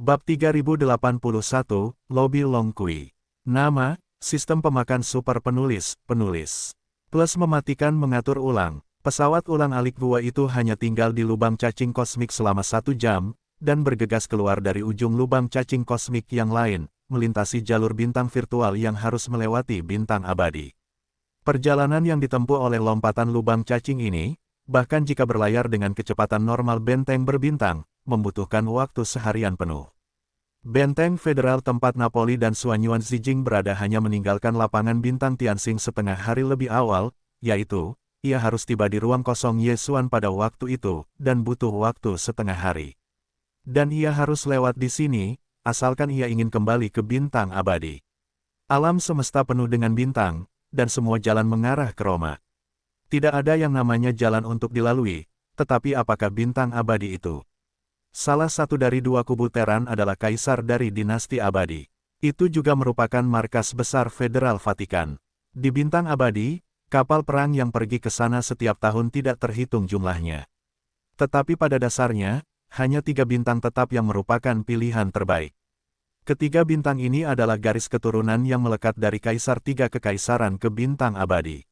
Bab 3081, Lobby Long Kui. Nama, Sistem Pemakan Super Penulis, Plus mematikan mengatur ulang. Pesawat ulang-alik gua itu hanya tinggal di lubang cacing kosmik selama 1 jam, dan bergegas keluar dari ujung lubang cacing kosmik yang lain, melintasi jalur bintang virtual yang harus melewati bintang abadi. Perjalanan yang ditempuh oleh lompatan lubang cacing ini, bahkan jika berlayar dengan kecepatan normal benteng berbintang, membutuhkan waktu seharian penuh. Benteng federal tempat Napoli dan Xuanyuan Zijing berada hanya meninggalkan lapangan bintang Tianxing setengah hari lebih awal, yaitu, ia harus tiba di ruang kosong Yesuan pada waktu itu, dan butuh waktu setengah hari. Dan ia harus lewat di sini, asalkan ia ingin kembali ke bintang abadi. Alam semesta penuh dengan bintang, dan semua jalan mengarah ke Roma. Tidak ada yang namanya jalan untuk dilalui, tetapi apakah bintang abadi itu? Salah satu dari 2 kubu Teran adalah kaisar dari dinasti abadi. Itu juga merupakan markas besar Federal Vatikan. Di bintang abadi, kapal perang yang pergi ke sana setiap tahun tidak terhitung jumlahnya. Tetapi pada dasarnya, hanya 3 bintang tetap yang merupakan pilihan terbaik. Ketiga bintang ini adalah garis keturunan yang melekat dari kaisar 3 kekaisaran ke bintang abadi.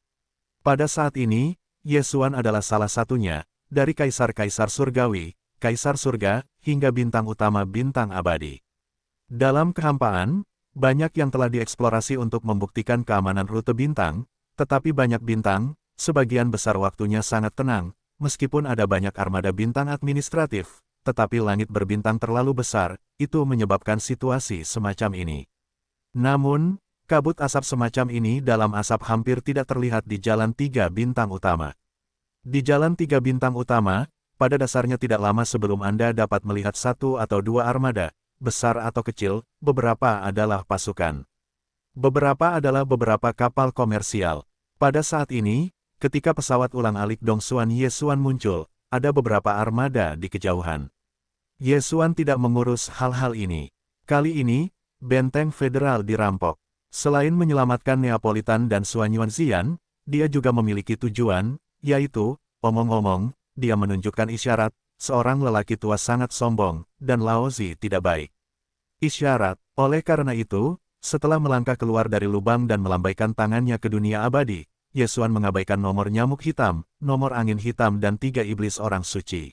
Pada saat ini, Yesuan adalah salah satunya, dari kaisar-kaisar surgawi, kaisar surga, hingga bintang utama bintang abadi. Dalam kehampaan, banyak yang telah dieksplorasi untuk membuktikan keamanan rute bintang, tetapi banyak bintang, sebagian besar waktunya sangat tenang, meskipun ada banyak armada bintang administratif, tetapi langit berbintang terlalu besar, itu menyebabkan situasi semacam ini. Namun, kabut asap semacam ini dalam asap hampir tidak terlihat di jalan 3 bintang utama. Di jalan 3 bintang utama, pada dasarnya tidak lama sebelum Anda dapat melihat 1 atau 2 armada, besar atau kecil, beberapa adalah pasukan. Beberapa adalah beberapa kapal komersial. Pada saat ini, ketika pesawat ulang-alik Dongsuan Yesuan muncul, ada beberapa armada di kejauhan. Yesuan tidak mengurus hal-hal ini. Kali ini, benteng federal dirampok. Selain menyelamatkan Neapolitan dan Xuanyuan Xian, dia juga memiliki tujuan, yaitu, omong-omong, dia menunjukkan isyarat, seorang lelaki tua sangat sombong, dan Laozi tidak baik. Isyarat, oleh karena itu, setelah melangkah keluar dari lubang dan melambaikan tangannya ke dunia abadi, Yesuan mengabaikan nomor nyamuk hitam, nomor angin hitam dan 3 iblis orang suci.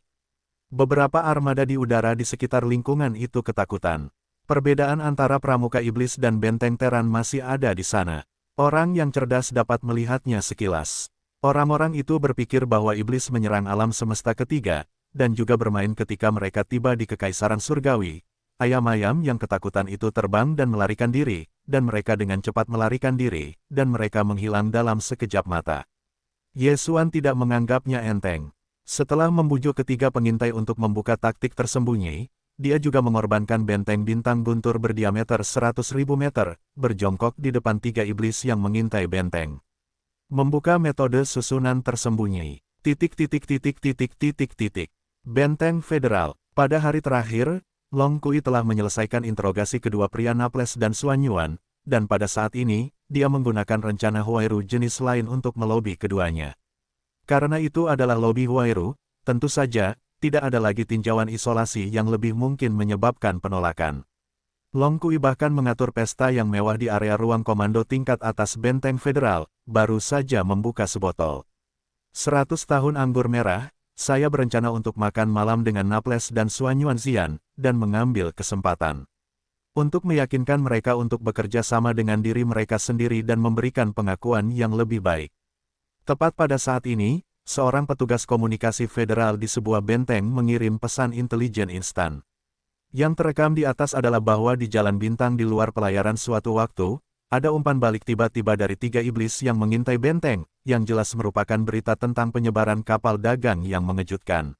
Beberapa armada di udara di sekitar lingkungan itu ketakutan. Perbedaan antara pramuka iblis dan benteng Teran masih ada di sana. Orang yang cerdas dapat melihatnya sekilas. Orang-orang itu berpikir bahwa iblis menyerang alam semesta ketiga, dan juga bermain ketika mereka tiba di kekaisaran surgawi. Ayam-ayam yang ketakutan itu terbang dan melarikan diri, dan mereka dengan cepat melarikan diri, dan mereka menghilang dalam sekejap mata. Yesuan tidak menganggapnya enteng. Setelah membujuk ketiga pengintai untuk membuka taktik tersembunyi, dia juga mengorbankan benteng bintang guntur berdiameter 100.000 meter, berjongkok di depan 3 iblis yang mengintai benteng. Membuka metode susunan tersembunyi. Benteng Federal. Pada hari terakhir, Long Kui telah menyelesaikan interogasi kedua pria Naples dan Xuanyuan, dan pada saat ini, dia menggunakan rencana Huairu jenis lain untuk melobi keduanya. Karena itu adalah lobi Huairu, tentu saja, tidak ada lagi tinjauan isolasi yang lebih mungkin menyebabkan penolakan. Long Kui bahkan mengatur pesta yang mewah di area ruang komando tingkat atas benteng federal, baru saja membuka sebotol. 100 tahun anggur merah, saya berencana untuk makan malam dengan Naples dan Xuanyuan Xian, dan mengambil kesempatan untuk meyakinkan mereka untuk bekerja sama dengan diri mereka sendiri dan memberikan pengakuan yang lebih baik. Tepat pada saat ini, seorang petugas komunikasi federal di sebuah benteng mengirim pesan intelijen instan. Yang terekam di atas adalah bahwa di jalan bintang di luar pelayaran suatu waktu, ada umpan balik tiba-tiba dari 3 iblis yang mengintai benteng, yang jelas merupakan berita tentang penyebaran kapal dagang yang mengejutkan.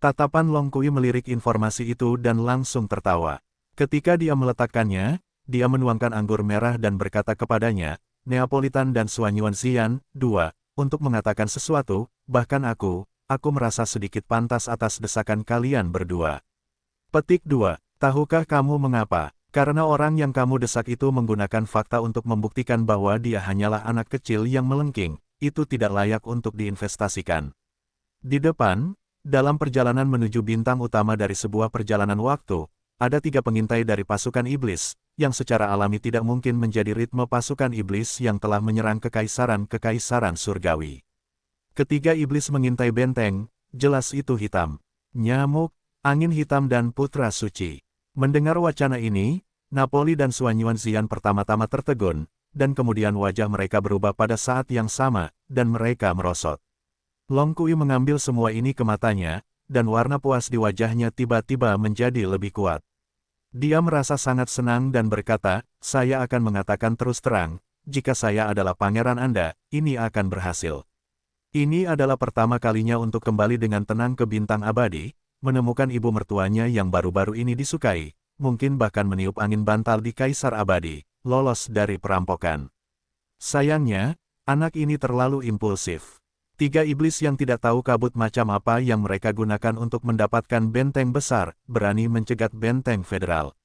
Tatapan Long Kui melirik informasi itu dan langsung tertawa. Ketika dia meletakkannya, dia menuangkan anggur merah dan berkata kepadanya, Neapolitan dan Xuanyuan Xian, 2, untuk mengatakan sesuatu, bahkan aku merasa sedikit pantas atas desakan kalian berdua. Petik 2. Tahukah kamu mengapa? Karena orang yang kamu desak itu menggunakan fakta untuk membuktikan bahwa dia hanyalah anak kecil yang melengking, itu tidak layak untuk diinvestasikan. Di depan, dalam perjalanan menuju bintang utama dari sebuah perjalanan waktu, ada 3 pengintai dari pasukan iblis, yang secara alami tidak mungkin menjadi ritme pasukan iblis yang telah menyerang kekaisaran surgawi. Ketiga iblis mengintai benteng, jelas itu hitam. Nyamuk, angin hitam dan putra suci. Mendengar wacana ini, Napoli dan Xuan Yuanzian pertama-tama tertegun, dan kemudian wajah mereka berubah pada saat yang sama, dan mereka merosot. Long Kui mengambil semua ini ke matanya, dan warna puas di wajahnya tiba-tiba menjadi lebih kuat. Dia merasa sangat senang dan berkata, saya akan mengatakan terus terang, jika saya adalah pangeran Anda, ini akan berhasil. Ini adalah pertama kalinya untuk kembali dengan tenang ke bintang abadi, menemukan ibu mertuanya yang baru-baru ini disukai, mungkin bahkan meniup angin bantal di Kaisar Abadi, lolos dari perampokan. Sayangnya, anak ini terlalu impulsif. 3 iblis yang tidak tahu kabut macam apa yang mereka gunakan untuk mendapatkan benteng besar, berani mencegat benteng federal.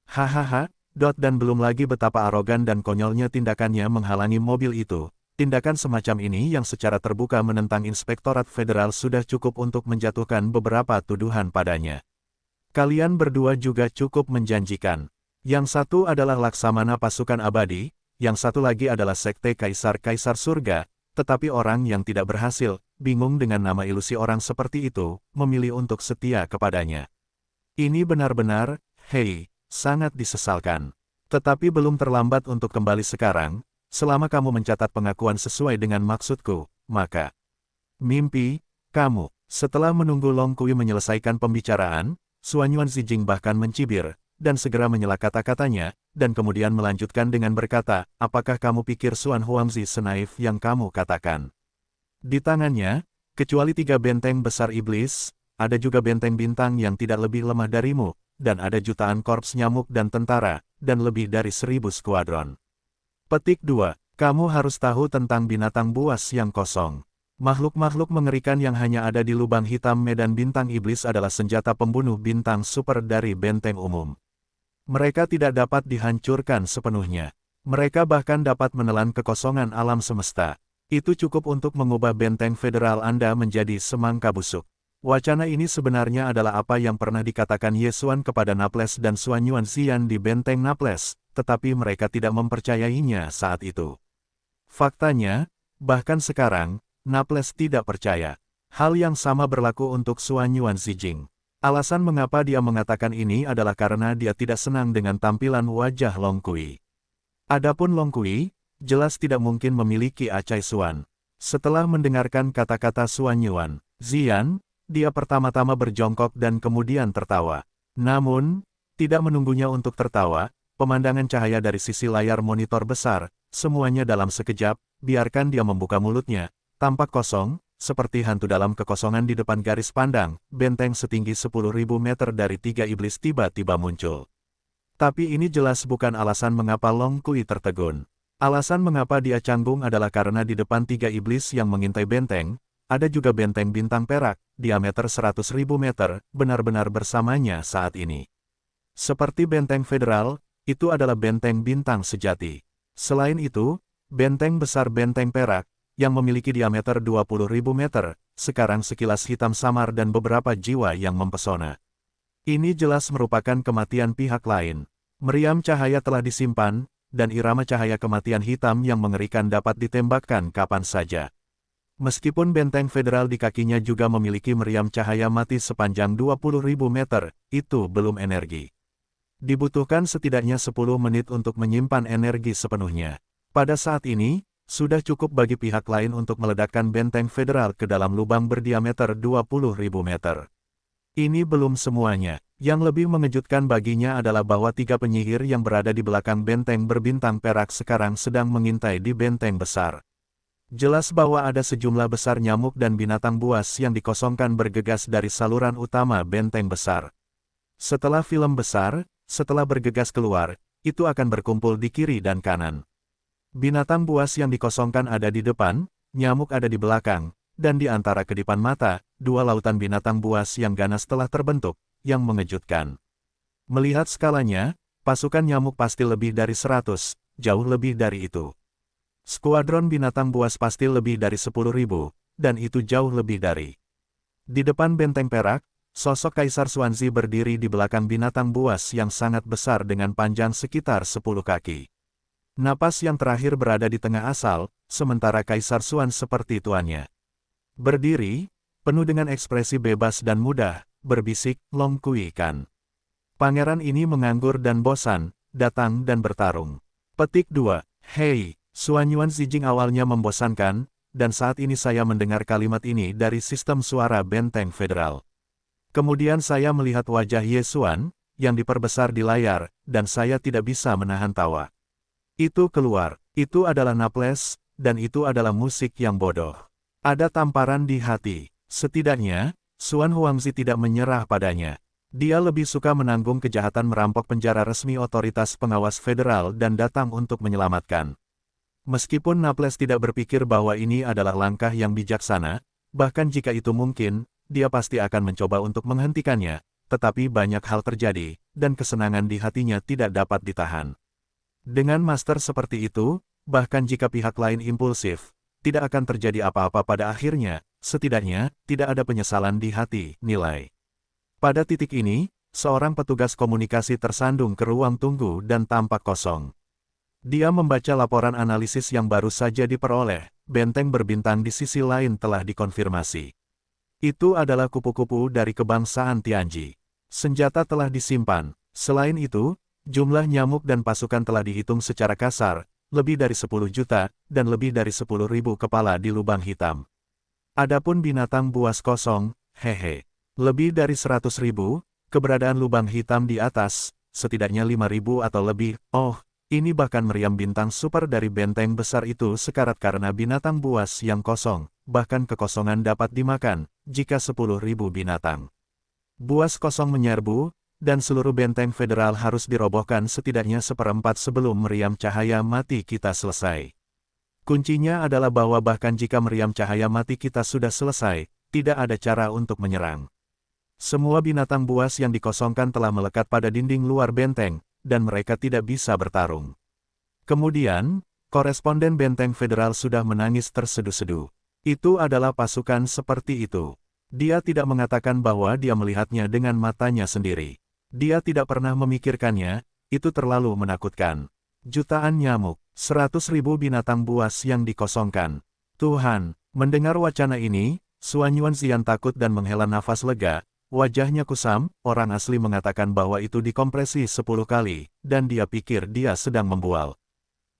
Hahaha, dan belum lagi betapa arogan dan konyolnya tindakannya menghalangi mobil itu. Tindakan semacam ini yang secara terbuka menentang Inspektorat Federal sudah cukup untuk menjatuhkan beberapa tuduhan padanya. Kalian berdua juga cukup menjanjikan. Yang satu adalah Laksamana Pasukan Abadi, yang satu lagi adalah Sekte Kaisar-Kaisar Surga, tetapi orang yang tidak berhasil, bingung dengan nama ilusi orang seperti itu, memilih untuk setia kepadanya. Ini benar-benar, hei, sangat disesalkan. Tetapi belum terlambat untuk kembali sekarang, selama kamu mencatat pengakuan sesuai dengan maksudku, maka mimpi, kamu. Setelah menunggu Long Kui menyelesaikan pembicaraan, Xuan Yuanzijing bahkan mencibir, dan segera menyela kata-katanya, dan kemudian melanjutkan dengan berkata, apakah kamu pikir Xuan Huangzi senaif yang kamu katakan? Di tangannya, kecuali 3 benteng besar iblis, ada juga benteng bintang yang tidak lebih lemah darimu, dan ada jutaan korps nyamuk dan tentara, dan lebih dari 1000 skuadron. Petik 2. Kamu harus tahu tentang binatang buas yang kosong. Makhluk-makhluk mengerikan yang hanya ada di lubang hitam medan bintang iblis adalah senjata pembunuh bintang super dari benteng umum. Mereka tidak dapat dihancurkan sepenuhnya. Mereka bahkan dapat menelan kekosongan alam semesta. Itu cukup untuk mengubah benteng federal Anda menjadi semangka busuk. Wacana ini sebenarnya adalah apa yang pernah dikatakan Ye Xuan kepada Naples dan Xuan Yuanzian di benteng Naples, tetapi mereka tidak mempercayainya saat itu. Faktanya, bahkan sekarang, Naples tidak percaya. Hal yang sama berlaku untuk Xuan Yuanzijing. Alasan mengapa dia mengatakan ini adalah karena dia tidak senang dengan tampilan wajah Long Kui. Adapun Long Kui, jelas tidak mungkin memiliki acai Xuan. Setelah mendengarkan kata-kata Xuan Yuanzian, dia pertama-tama berjongkok dan kemudian tertawa. Namun, tidak menunggunya untuk tertawa, pemandangan cahaya dari sisi layar monitor besar, semuanya dalam sekejap, biarkan dia membuka mulutnya, tampak kosong, seperti hantu dalam kekosongan di depan garis pandang, benteng setinggi 10.000 meter dari 3 iblis tiba-tiba muncul. Tapi ini jelas bukan alasan mengapa Long Kui tertegun. Alasan mengapa dia canggung adalah karena di depan 3 iblis yang mengintai benteng, ada juga benteng bintang perak, diameter 100.000 meter, benar-benar bersamanya saat ini. Seperti benteng federal, itu adalah benteng bintang sejati. Selain itu, benteng besar benteng perak, yang memiliki diameter 20.000 meter, sekarang sekilas hitam samar dan beberapa jiwa yang mempesona. Ini jelas merupakan kematian pihak lain. Meriam cahaya telah disimpan, dan irama cahaya kematian hitam yang mengerikan dapat ditembakkan kapan saja. Meskipun benteng federal di kakinya juga memiliki meriam cahaya mati sepanjang 20.000 meter, itu belum energi. Dibutuhkan setidaknya 10 menit untuk menyimpan energi sepenuhnya. Pada saat ini, sudah cukup bagi pihak lain untuk meledakkan benteng federal ke dalam lubang berdiameter 20.000 meter. Ini belum semuanya. Yang lebih mengejutkan baginya adalah bahwa 3 penyihir yang berada di belakang benteng berbintang perak sekarang sedang mengintai di benteng besar. Jelas bahwa ada sejumlah besar nyamuk dan binatang buas yang dikosongkan bergegas dari saluran utama benteng besar. Setelah film besar, setelah bergegas keluar, itu akan berkumpul di kiri dan kanan. Binatang buas yang dikosongkan ada di depan, nyamuk ada di belakang, dan di antara kedipan mata, 2 lautan binatang buas yang ganas telah terbentuk, yang mengejutkan. Melihat skalanya, pasukan nyamuk pasti lebih dari 100, jauh lebih dari itu. Skuadron binatang buas pasti lebih dari 10.000, dan itu jauh lebih dari. Di depan benteng perak, sosok Kaisar Xuanzi berdiri di belakang binatang buas yang sangat besar dengan panjang sekitar 10 kaki. Napas yang terakhir berada di tengah asal, sementara Kaisar Xuan seperti tuannya. Berdiri, penuh dengan ekspresi bebas dan mudah, berbisik, Long Kui kan. Pangeran ini menganggur dan bosan, datang dan bertarung. Petik 2. Hei, Xuan Yuan Zijing awalnya membosankan, dan saat ini saya mendengar kalimat ini dari sistem suara benteng federal. Kemudian saya melihat wajah Ye Xuan, yang diperbesar di layar, dan saya tidak bisa menahan tawa. Itu keluar, itu adalah Naples, dan itu adalah musik yang bodoh. Ada tamparan di hati. Setidaknya, Xuan Huangzi tidak menyerah padanya. Dia lebih suka menanggung kejahatan merampok penjara resmi otoritas pengawas federal dan datang untuk menyelamatkan. Meskipun Naples tidak berpikir bahwa ini adalah langkah yang bijaksana, bahkan jika itu mungkin, dia pasti akan mencoba untuk menghentikannya, tetapi banyak hal terjadi, dan kesenangan di hatinya tidak dapat ditahan. Dengan master seperti itu, bahkan jika pihak lain impulsif, tidak akan terjadi apa-apa pada akhirnya, setidaknya, tidak ada penyesalan di hati, nilai. Pada titik ini, seorang petugas komunikasi tersandung ke ruang tunggu dan tampak kosong. Dia membaca laporan analisis yang baru saja diperoleh, benteng berbintang di sisi lain telah dikonfirmasi. Itu adalah kupu-kupu dari kebangsaan Tianji. Senjata telah disimpan, selain itu, jumlah nyamuk dan pasukan telah dihitung secara kasar, lebih dari 10 juta, dan lebih dari 10.000 kepala di lubang hitam. Adapun binatang buas kosong, hehe. Lebih dari 100.000, keberadaan lubang hitam di atas, setidaknya 5.000 atau lebih, ini bahkan meriam bintang super dari benteng besar itu sekarat karena binatang buas yang kosong, bahkan kekosongan dapat dimakan, jika 10.000 binatang buas kosong menyerbu, dan seluruh benteng federal harus dirobohkan setidaknya seperempat sebelum meriam cahaya mati kita selesai. Kuncinya adalah bahwa bahkan jika meriam cahaya mati kita sudah selesai, tidak ada cara untuk menyerang. Semua binatang buas yang dikosongkan telah melekat pada dinding luar benteng, dan mereka tidak bisa bertarung. Kemudian, koresponden benteng federal sudah menangis terseduh-seduh. Itu adalah pasukan seperti itu. Dia tidak mengatakan bahwa dia melihatnya dengan matanya sendiri. Dia tidak pernah memikirkannya, itu terlalu menakutkan. Jutaan nyamuk, 100.000 binatang buas yang dikosongkan. Tuhan, mendengar wacana ini, Xuan Yuanzian takut dan menghela nafas lega, wajahnya kusam, orang asli mengatakan bahwa itu dikompresi 10 kali, dan dia pikir dia sedang membual.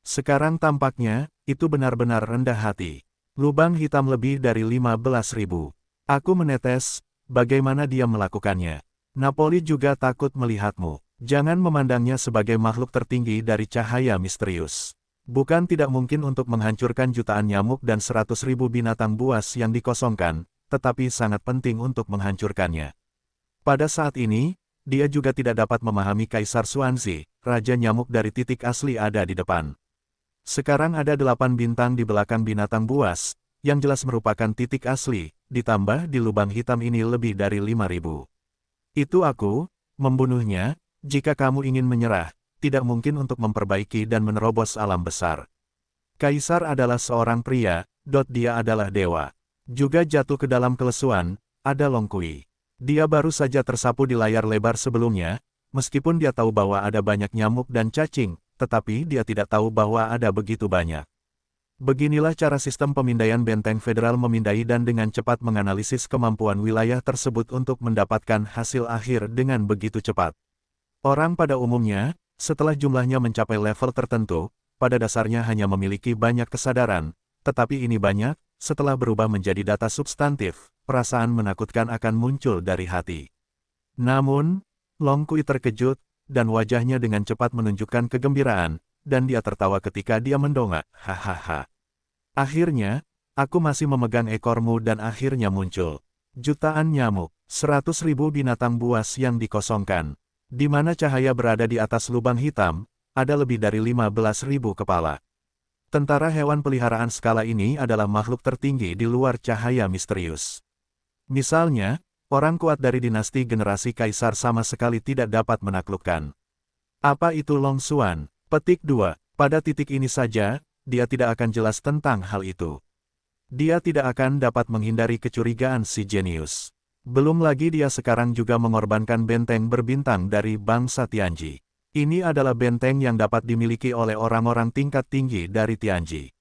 Sekarang tampaknya, itu benar-benar rendah hati. Lubang hitam lebih dari 15.000. Aku menetes, bagaimana dia melakukannya. Napoli juga takut melihatmu. Jangan memandangnya sebagai makhluk tertinggi dari cahaya misterius. Bukan tidak mungkin untuk menghancurkan jutaan nyamuk dan 100.000 binatang buas yang dikosongkan, tetapi sangat penting untuk menghancurkannya. Pada saat ini, dia juga tidak dapat memahami Kaisar Xuanzi, Raja Nyamuk dari titik asli ada di depan. Sekarang ada 8 bintang di belakang binatang buas, yang jelas merupakan titik asli, ditambah di lubang hitam ini lebih dari 5.000. Itu aku, membunuhnya, jika kamu ingin menyerah, tidak mungkin untuk memperbaiki dan menerobos alam besar. Kaisar adalah seorang pria, dia adalah dewa. Juga jatuh ke dalam kelesuan, ada Long Kui. Dia baru saja tersapu di layar lebar sebelumnya, meskipun dia tahu bahwa ada banyak nyamuk dan cacing, tetapi dia tidak tahu bahwa ada begitu banyak. Beginilah cara sistem pemindaian benteng federal memindai dan dengan cepat menganalisis kemampuan wilayah tersebut untuk mendapatkan hasil akhir dengan begitu cepat. Orang pada umumnya, setelah jumlahnya mencapai level tertentu, pada dasarnya hanya memiliki banyak kesadaran, tetapi ini banyak, setelah berubah menjadi data substantif, perasaan menakutkan akan muncul dari hati. Namun, Long Kui terkejut, dan wajahnya dengan cepat menunjukkan kegembiraan, dan dia tertawa ketika dia mendongak, hahaha. Akhirnya, aku masih memegang ekormu dan akhirnya muncul. Jutaan nyamuk, 100.000 binatang buas yang dikosongkan. Di mana cahaya berada di atas lubang hitam, ada lebih dari 15.000 kepala. Tentara hewan peliharaan skala ini adalah makhluk tertinggi di luar cahaya misterius. Misalnya, orang kuat dari dinasti generasi kaisar sama sekali tidak dapat menaklukkan. Apa itu Long Xuan? Petik 2. Pada titik ini saja, dia tidak akan jelas tentang hal itu. Dia tidak akan dapat menghindari kecurigaan si jenius. Belum lagi dia sekarang juga mengorbankan benteng berbintang dari bangsa Tianji. Ini adalah benteng yang dapat dimiliki oleh orang-orang tingkat tinggi dari Tianji.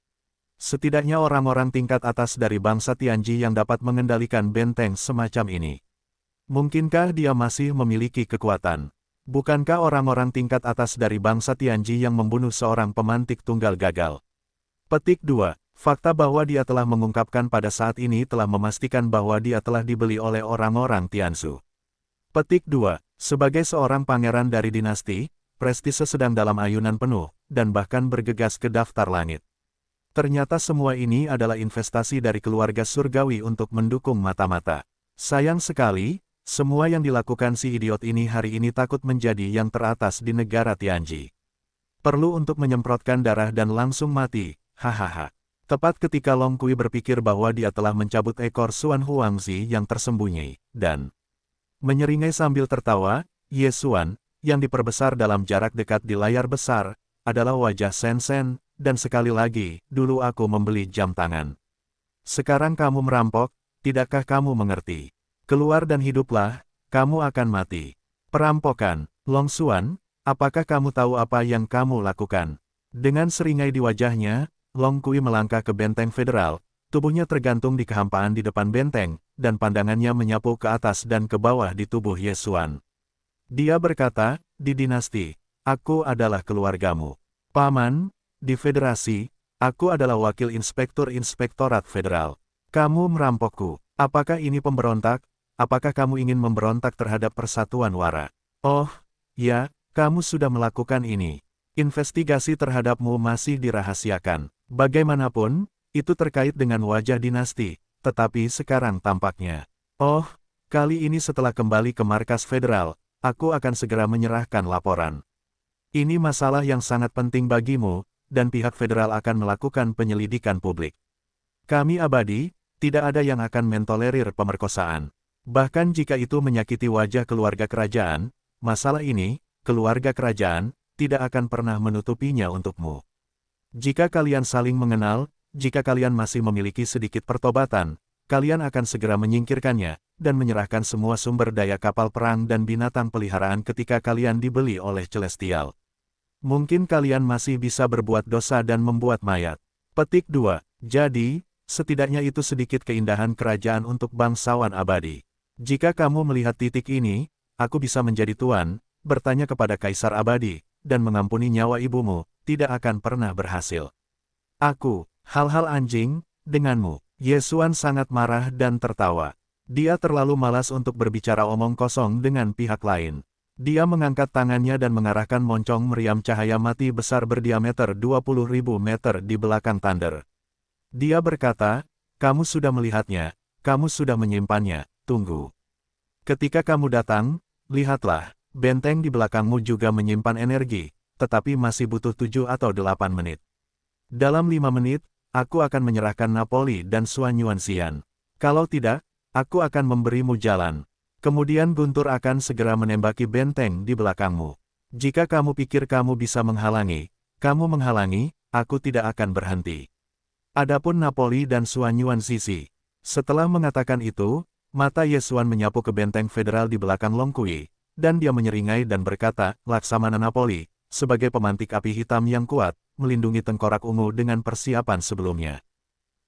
Setidaknya orang-orang tingkat atas dari bangsa Tianji yang dapat mengendalikan benteng semacam ini. Mungkinkah dia masih memiliki kekuatan? Bukankah orang-orang tingkat atas dari bangsa Tianji yang membunuh seorang pemantik tunggal gagal? Petik 2. Fakta bahwa dia telah mengungkapkan pada saat ini telah memastikan bahwa dia telah dibeli oleh orang-orang Tianzu. Petik 2. Sebagai seorang pangeran dari dinasti, prestise sedang dalam ayunan penuh, dan bahkan bergegas ke daftar langit. Ternyata semua ini adalah investasi dari keluarga surgawi untuk mendukung mata-mata. Sayang sekali, semua yang dilakukan si idiot ini hari ini takut menjadi yang teratas di negara Tianji. Perlu untuk menyemprotkan darah dan langsung mati, hahaha. Tepat ketika Long Kui berpikir bahwa dia telah mencabut ekor Xuan Huangzi yang tersembunyi, dan menyeringai sambil tertawa, Ye Xuan, yang diperbesar dalam jarak dekat di layar besar, adalah wajah Sen-Sen, dan sekali lagi, dulu aku membeli jam tangan. Sekarang kamu merampok, tidakkah kamu mengerti? Keluar dan hiduplah, kamu akan mati. Perampokan, Long Xuan, apakah kamu tahu apa yang kamu lakukan? Dengan seringai di wajahnya, Long Kui melangkah ke benteng federal, tubuhnya tergantung di kehampaan di depan benteng, dan pandangannya menyapu ke atas dan ke bawah di tubuh Ye Xuan. Dia berkata, di dinasti, aku adalah keluargamu. Paman, di federasi, aku adalah wakil inspektur inspektorat federal. Kamu merampokku. Apakah ini pemberontak? Apakah kamu ingin memberontak terhadap persatuan wara? Oh, ya, kamu sudah melakukan ini. Investigasi terhadapmu masih dirahasiakan. Bagaimanapun, itu terkait dengan wajah dinasti, tetapi sekarang tampaknya. Oh, kali ini setelah kembali ke markas federal, aku akan segera menyerahkan laporan. Ini masalah yang sangat penting bagimu, dan pihak federal akan melakukan penyelidikan publik. Kami abadi, tidak ada yang akan mentolerir pemerkosaan. Bahkan jika itu menyakiti wajah keluarga kerajaan, masalah ini, keluarga kerajaan, tidak akan pernah menutupinya untukmu. Jika kalian saling mengenal, jika kalian masih memiliki sedikit pertobatan, kalian akan segera menyingkirkannya, dan menyerahkan semua sumber daya kapal perang dan binatang peliharaan ketika kalian dibeli oleh Celestial. Mungkin kalian masih bisa berbuat dosa dan membuat mayat. Petik 2. Jadi, setidaknya itu sedikit keindahan kerajaan untuk bangsawan abadi. Jika kamu melihat titik ini, aku bisa menjadi tuan, bertanya kepada Kaisar Abadi, dan mengampuni nyawa ibumu, tidak akan pernah berhasil. Aku, hal-hal anjing, denganmu. Ye Xuan sangat marah dan tertawa. Dia terlalu malas untuk berbicara omong kosong dengan pihak lain. Dia mengangkat tangannya dan mengarahkan moncong meriam cahaya mati besar berdiameter 20.000 meter di belakang Thunder. Dia berkata, kamu sudah melihatnya, kamu sudah menyimpannya, tunggu. Ketika kamu datang, lihatlah, benteng di belakangmu juga menyimpan energi, tetapi masih butuh 7 atau 8 menit. Dalam 5 menit, aku akan menyerahkan Napoli dan Xuan Yuanxian. Kalau tidak, aku akan memberimu jalan. Kemudian guntur akan segera menembaki benteng di belakangmu. Jika kamu pikir kamu bisa menghalangi, aku tidak akan berhenti. Adapun Napoli dan Xuan Yuanxi. Setelah mengatakan itu, mata Ye Xuan menyapu ke benteng federal di belakang Long Kui, dan dia menyeringai dan berkata, Laksamana Napoli, sebagai pemantik api hitam yang kuat, melindungi tengkorak ungu dengan persiapan sebelumnya.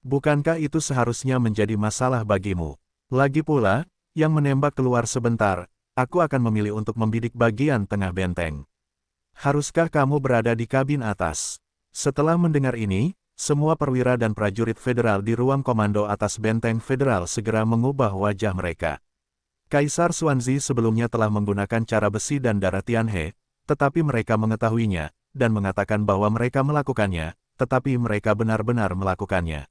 Bukankah itu seharusnya menjadi masalah bagimu? Lagi pula, yang menembak keluar sebentar, aku akan memilih untuk membidik bagian tengah benteng. Haruskah kamu berada di kabin atas? Setelah mendengar ini, semua perwira dan prajurit federal di ruang komando atas benteng federal segera mengubah wajah mereka. Kaisar Xuanzi sebelumnya telah menggunakan cara besi dan darah Tianhe, tetapi mereka mengetahuinya, dan mengatakan bahwa mereka melakukannya, tetapi mereka benar-benar melakukannya.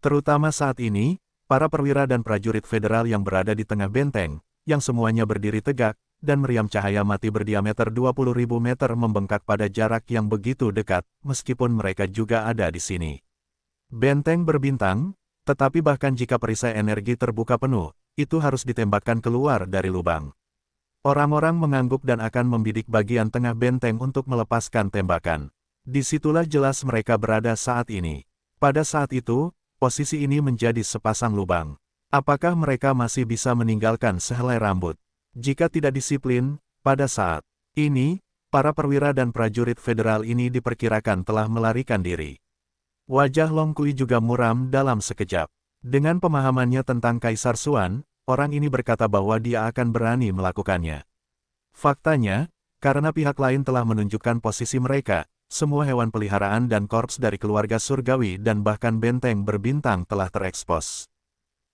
Terutama saat ini, para perwira dan prajurit federal yang berada di tengah benteng, yang semuanya berdiri tegak, dan meriam cahaya mati berdiameter 20.000 meter membengkak pada jarak yang begitu dekat, meskipun mereka juga ada di sini. Benteng berbintang, tetapi bahkan jika perisai energi terbuka penuh, itu harus ditembakkan keluar dari lubang. Orang-orang mengangguk dan akan membidik bagian tengah benteng untuk melepaskan tembakan. Disitulah jelas mereka berada saat ini. Pada saat itu, posisi ini menjadi sepasang lubang. Apakah mereka masih bisa meninggalkan sehelai rambut? Jika tidak disiplin, pada saat ini, para perwira dan prajurit federal ini diperkirakan telah melarikan diri. Wajah Long Kui juga muram dalam sekejap. Dengan pemahamannya tentang Kaisar Xuan, orang ini berkata bahwa dia akan berani melakukannya. Faktanya, karena pihak lain telah menunjukkan posisi mereka, semua hewan peliharaan dan korps dari keluarga surgawi dan bahkan benteng berbintang telah terekspos.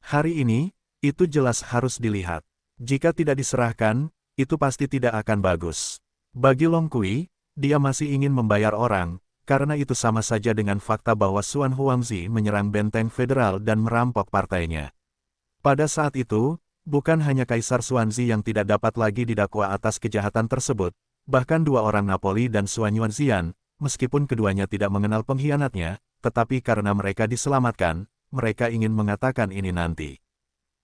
Hari ini, itu jelas harus dilihat. Jika tidak diserahkan, itu pasti tidak akan bagus. Bagi Long Kui, dia masih ingin membayar orang, karena itu sama saja dengan fakta bahwa Xuan Huangzi menyerang benteng federal dan merampok partainya. Pada saat itu, bukan hanya Kaisar Xuanzi yang tidak dapat lagi didakwa atas kejahatan tersebut, bahkan dua orang Napoli dan Xuan Yuanxian, meskipun keduanya tidak mengenal pengkhianatnya, tetapi karena mereka diselamatkan, mereka ingin mengatakan ini nanti.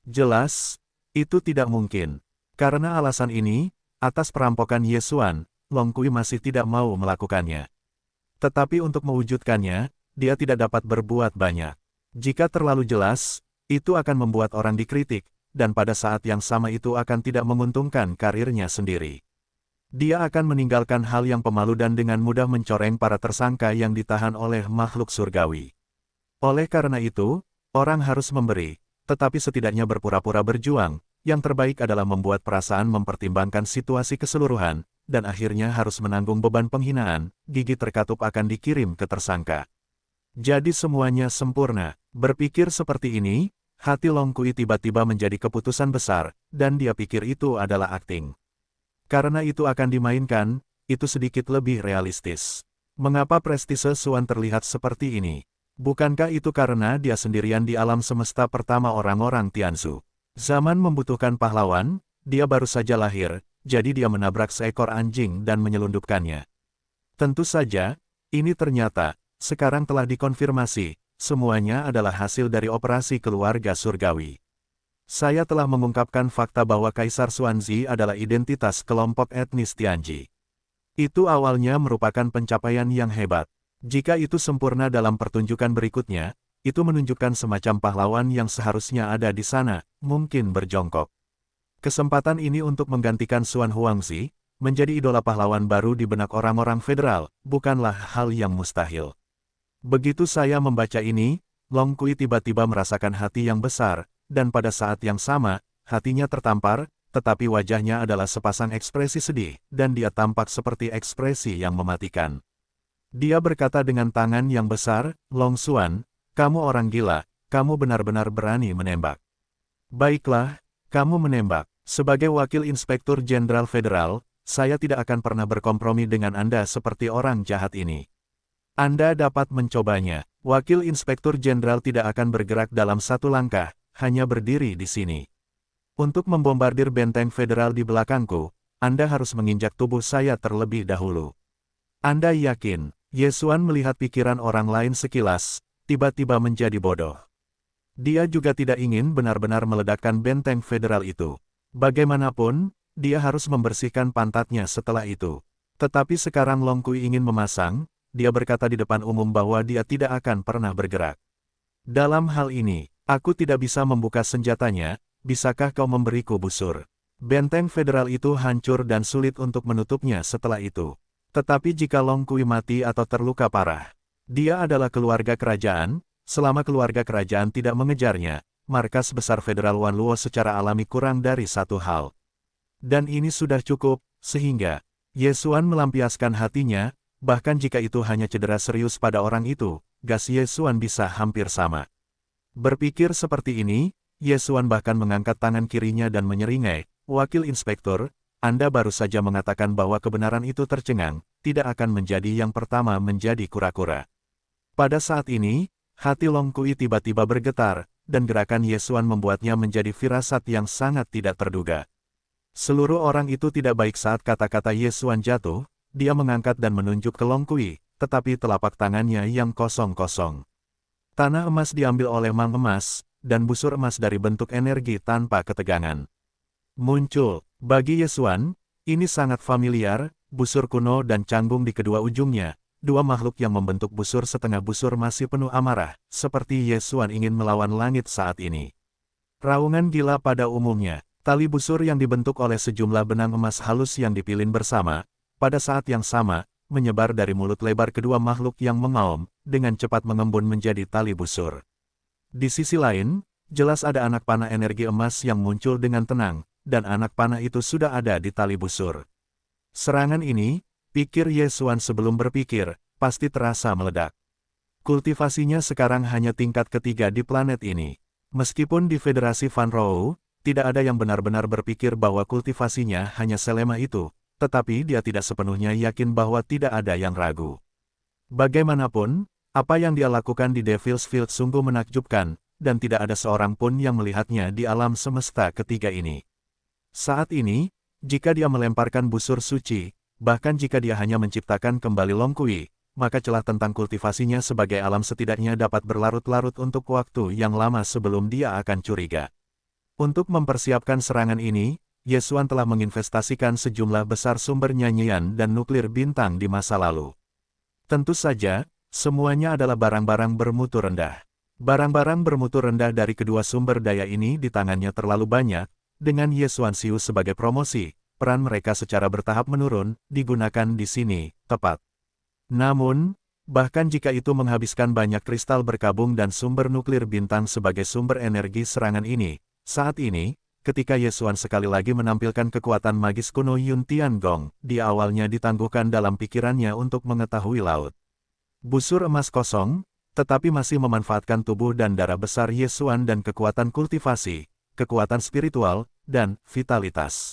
Jelas, itu tidak mungkin. Karena alasan ini, atas perampokan Ye Xuan, Long Kui masih tidak mau melakukannya. Tetapi untuk mewujudkannya, dia tidak dapat berbuat banyak. Jika terlalu jelas, itu akan membuat orang dikritik, dan pada saat yang sama itu akan tidak menguntungkan karirnya sendiri. Dia akan meninggalkan hal yang pemalu dan dengan mudah mencoreng para tersangka yang ditahan oleh makhluk surgawi. Oleh karena itu, orang harus memberi, tetapi setidaknya berpura-pura berjuang, yang terbaik adalah membuat perasaan mempertimbangkan situasi keseluruhan, dan akhirnya harus menanggung beban penghinaan, gigi terkatup akan dikirim ke tersangka. Jadi semuanya sempurna. Berpikir seperti ini, hati Long Kui tiba-tiba menjadi keputusan besar, dan dia pikir itu adalah akting. Karena itu akan dimainkan, itu sedikit lebih realistis. Mengapa prestise Xuan terlihat seperti ini? Bukankah itu karena dia sendirian di alam semesta pertama orang-orang Tianzu? Zaman membutuhkan pahlawan, dia baru saja lahir, jadi dia menabrak seekor anjing dan menyelundupkannya. Tentu saja, ini ternyata, sekarang telah dikonfirmasi, semuanya adalah hasil dari operasi keluarga surgawi. Saya telah mengungkapkan fakta bahwa Kaisar Xuanzi adalah identitas kelompok etnis Tianji. Itu awalnya merupakan pencapaian yang hebat. Jika itu sempurna dalam pertunjukan berikutnya, itu menunjukkan semacam pahlawan yang seharusnya ada di sana, mungkin berjongkok. Kesempatan ini untuk menggantikan Xuan Huangzi, menjadi idola pahlawan baru di benak orang-orang federal, bukanlah hal yang mustahil. Begitu saya membaca ini, Long Kui tiba-tiba merasakan hati yang besar, dan pada saat yang sama, hatinya tertampar, tetapi wajahnya adalah sepasang ekspresi sedih, dan dia tampak seperti ekspresi yang mematikan. Dia berkata dengan tangan yang besar, Long Xuan, kamu orang gila, kamu benar-benar berani menembak. Baiklah, kamu menembak. Sebagai wakil inspektur jenderal federal, saya tidak akan pernah berkompromi dengan Anda seperti orang jahat ini. Anda dapat mencobanya. Wakil inspektur jenderal tidak akan bergerak dalam satu langkah, hanya berdiri di sini. Untuk membombardir benteng federal di belakangku, Anda harus menginjak tubuh saya terlebih dahulu. Anda yakin? Ye Xuan melihat pikiran orang lain sekilas, tiba-tiba menjadi bodoh. Dia juga tidak ingin benar-benar meledakkan benteng federal itu. Bagaimanapun, dia harus membersihkan pantatnya setelah itu. Tetapi sekarang Long Kui ingin memasang, dia berkata di depan umum bahwa dia tidak akan pernah bergerak. Dalam hal ini, aku tidak bisa membuka senjatanya, bisakah kau memberiku busur? Benteng federal itu hancur dan sulit untuk menutupnya setelah itu. Tetapi jika Long Kui mati atau terluka parah, dia adalah keluarga kerajaan, selama keluarga kerajaan tidak mengejarnya, markas besar federal Wanluo secara alami kurang dari satu hal. Dan ini sudah cukup, sehingga Ye Xuan melampiaskan hatinya, bahkan jika itu hanya cedera serius pada orang itu, gas Ye Xuan bisa hampir sama. Berpikir seperti ini, Ye Xuan bahkan mengangkat tangan kirinya dan menyeringai, Wakil Inspektur, Anda baru saja mengatakan bahwa kebenaran itu tercengang, tidak akan menjadi yang pertama menjadi kura-kura. Pada saat ini, hati Long Kui tiba-tiba bergetar, dan gerakan Ye Xuan membuatnya menjadi firasat yang sangat tidak terduga. Seluruh orang itu tidak baik saat kata-kata Ye Xuan jatuh, dia mengangkat dan menunjuk ke Long Kui, tetapi telapak tangannya yang kosong-kosong. Tanah emas diambil oleh mang emas, dan busur emas dari bentuk energi tanpa ketegangan. Muncul. Bagi Ye Xuan, ini sangat familiar, busur kuno dan canggung di kedua ujungnya, dua makhluk yang membentuk busur setengah busur masih penuh amarah, seperti Ye Xuan ingin melawan langit saat ini. Raungan gila pada umumnya, tali busur yang dibentuk oleh sejumlah benang emas halus yang dipilin bersama, pada saat yang sama, menyebar dari mulut lebar kedua makhluk yang mengaum, dengan cepat mengembun menjadi tali busur. Di sisi lain, jelas ada anak panah energi emas yang muncul dengan tenang, dan anak panah itu sudah ada di tali busur. Serangan ini, pikir Ye Xuan sebelum berpikir, pasti terasa meledak. Kultivasinya sekarang hanya tingkat ketiga di planet ini. Meskipun di Federasi Van Roo, tidak ada yang benar-benar berpikir bahwa kultivasinya hanya selemah itu, tetapi dia tidak sepenuhnya yakin bahwa tidak ada yang ragu. Bagaimanapun, apa yang dia lakukan di Devil's Field sungguh menakjubkan, dan tidak ada seorang pun yang melihatnya di alam semesta ketiga ini. Saat ini, jika dia melemparkan busur suci, bahkan jika dia hanya menciptakan kembali Long Kui, maka celah tentang kultivasinya sebagai alam setidaknya dapat berlarut-larut untuk waktu yang lama sebelum dia akan curiga. Untuk mempersiapkan serangan ini, Ye Xuan telah menginvestasikan sejumlah besar sumber nyanyian dan nuklir bintang di masa lalu. Tentu saja, semuanya adalah barang-barang bermutu rendah. Barang-barang bermutu rendah dari kedua sumber daya ini di tangannya terlalu banyak, dengan Ye Xuanxiu sebagai promosi, peran mereka secara bertahap menurun, digunakan di sini, tepat. Namun, bahkan jika itu menghabiskan banyak kristal berkabung dan sumber nuklir bintang sebagai sumber energi serangan ini, saat ini, ketika Ye Xuan sekali lagi menampilkan kekuatan magis kuno Yun Tiangong, dia awalnya ditangguhkan dalam pikirannya untuk mengetahui laut. Busur emas kosong, tetapi masih memanfaatkan tubuh dan darah besar Ye Xuan dan kekuatan kultivasi, kekuatan spiritual, dan vitalitas.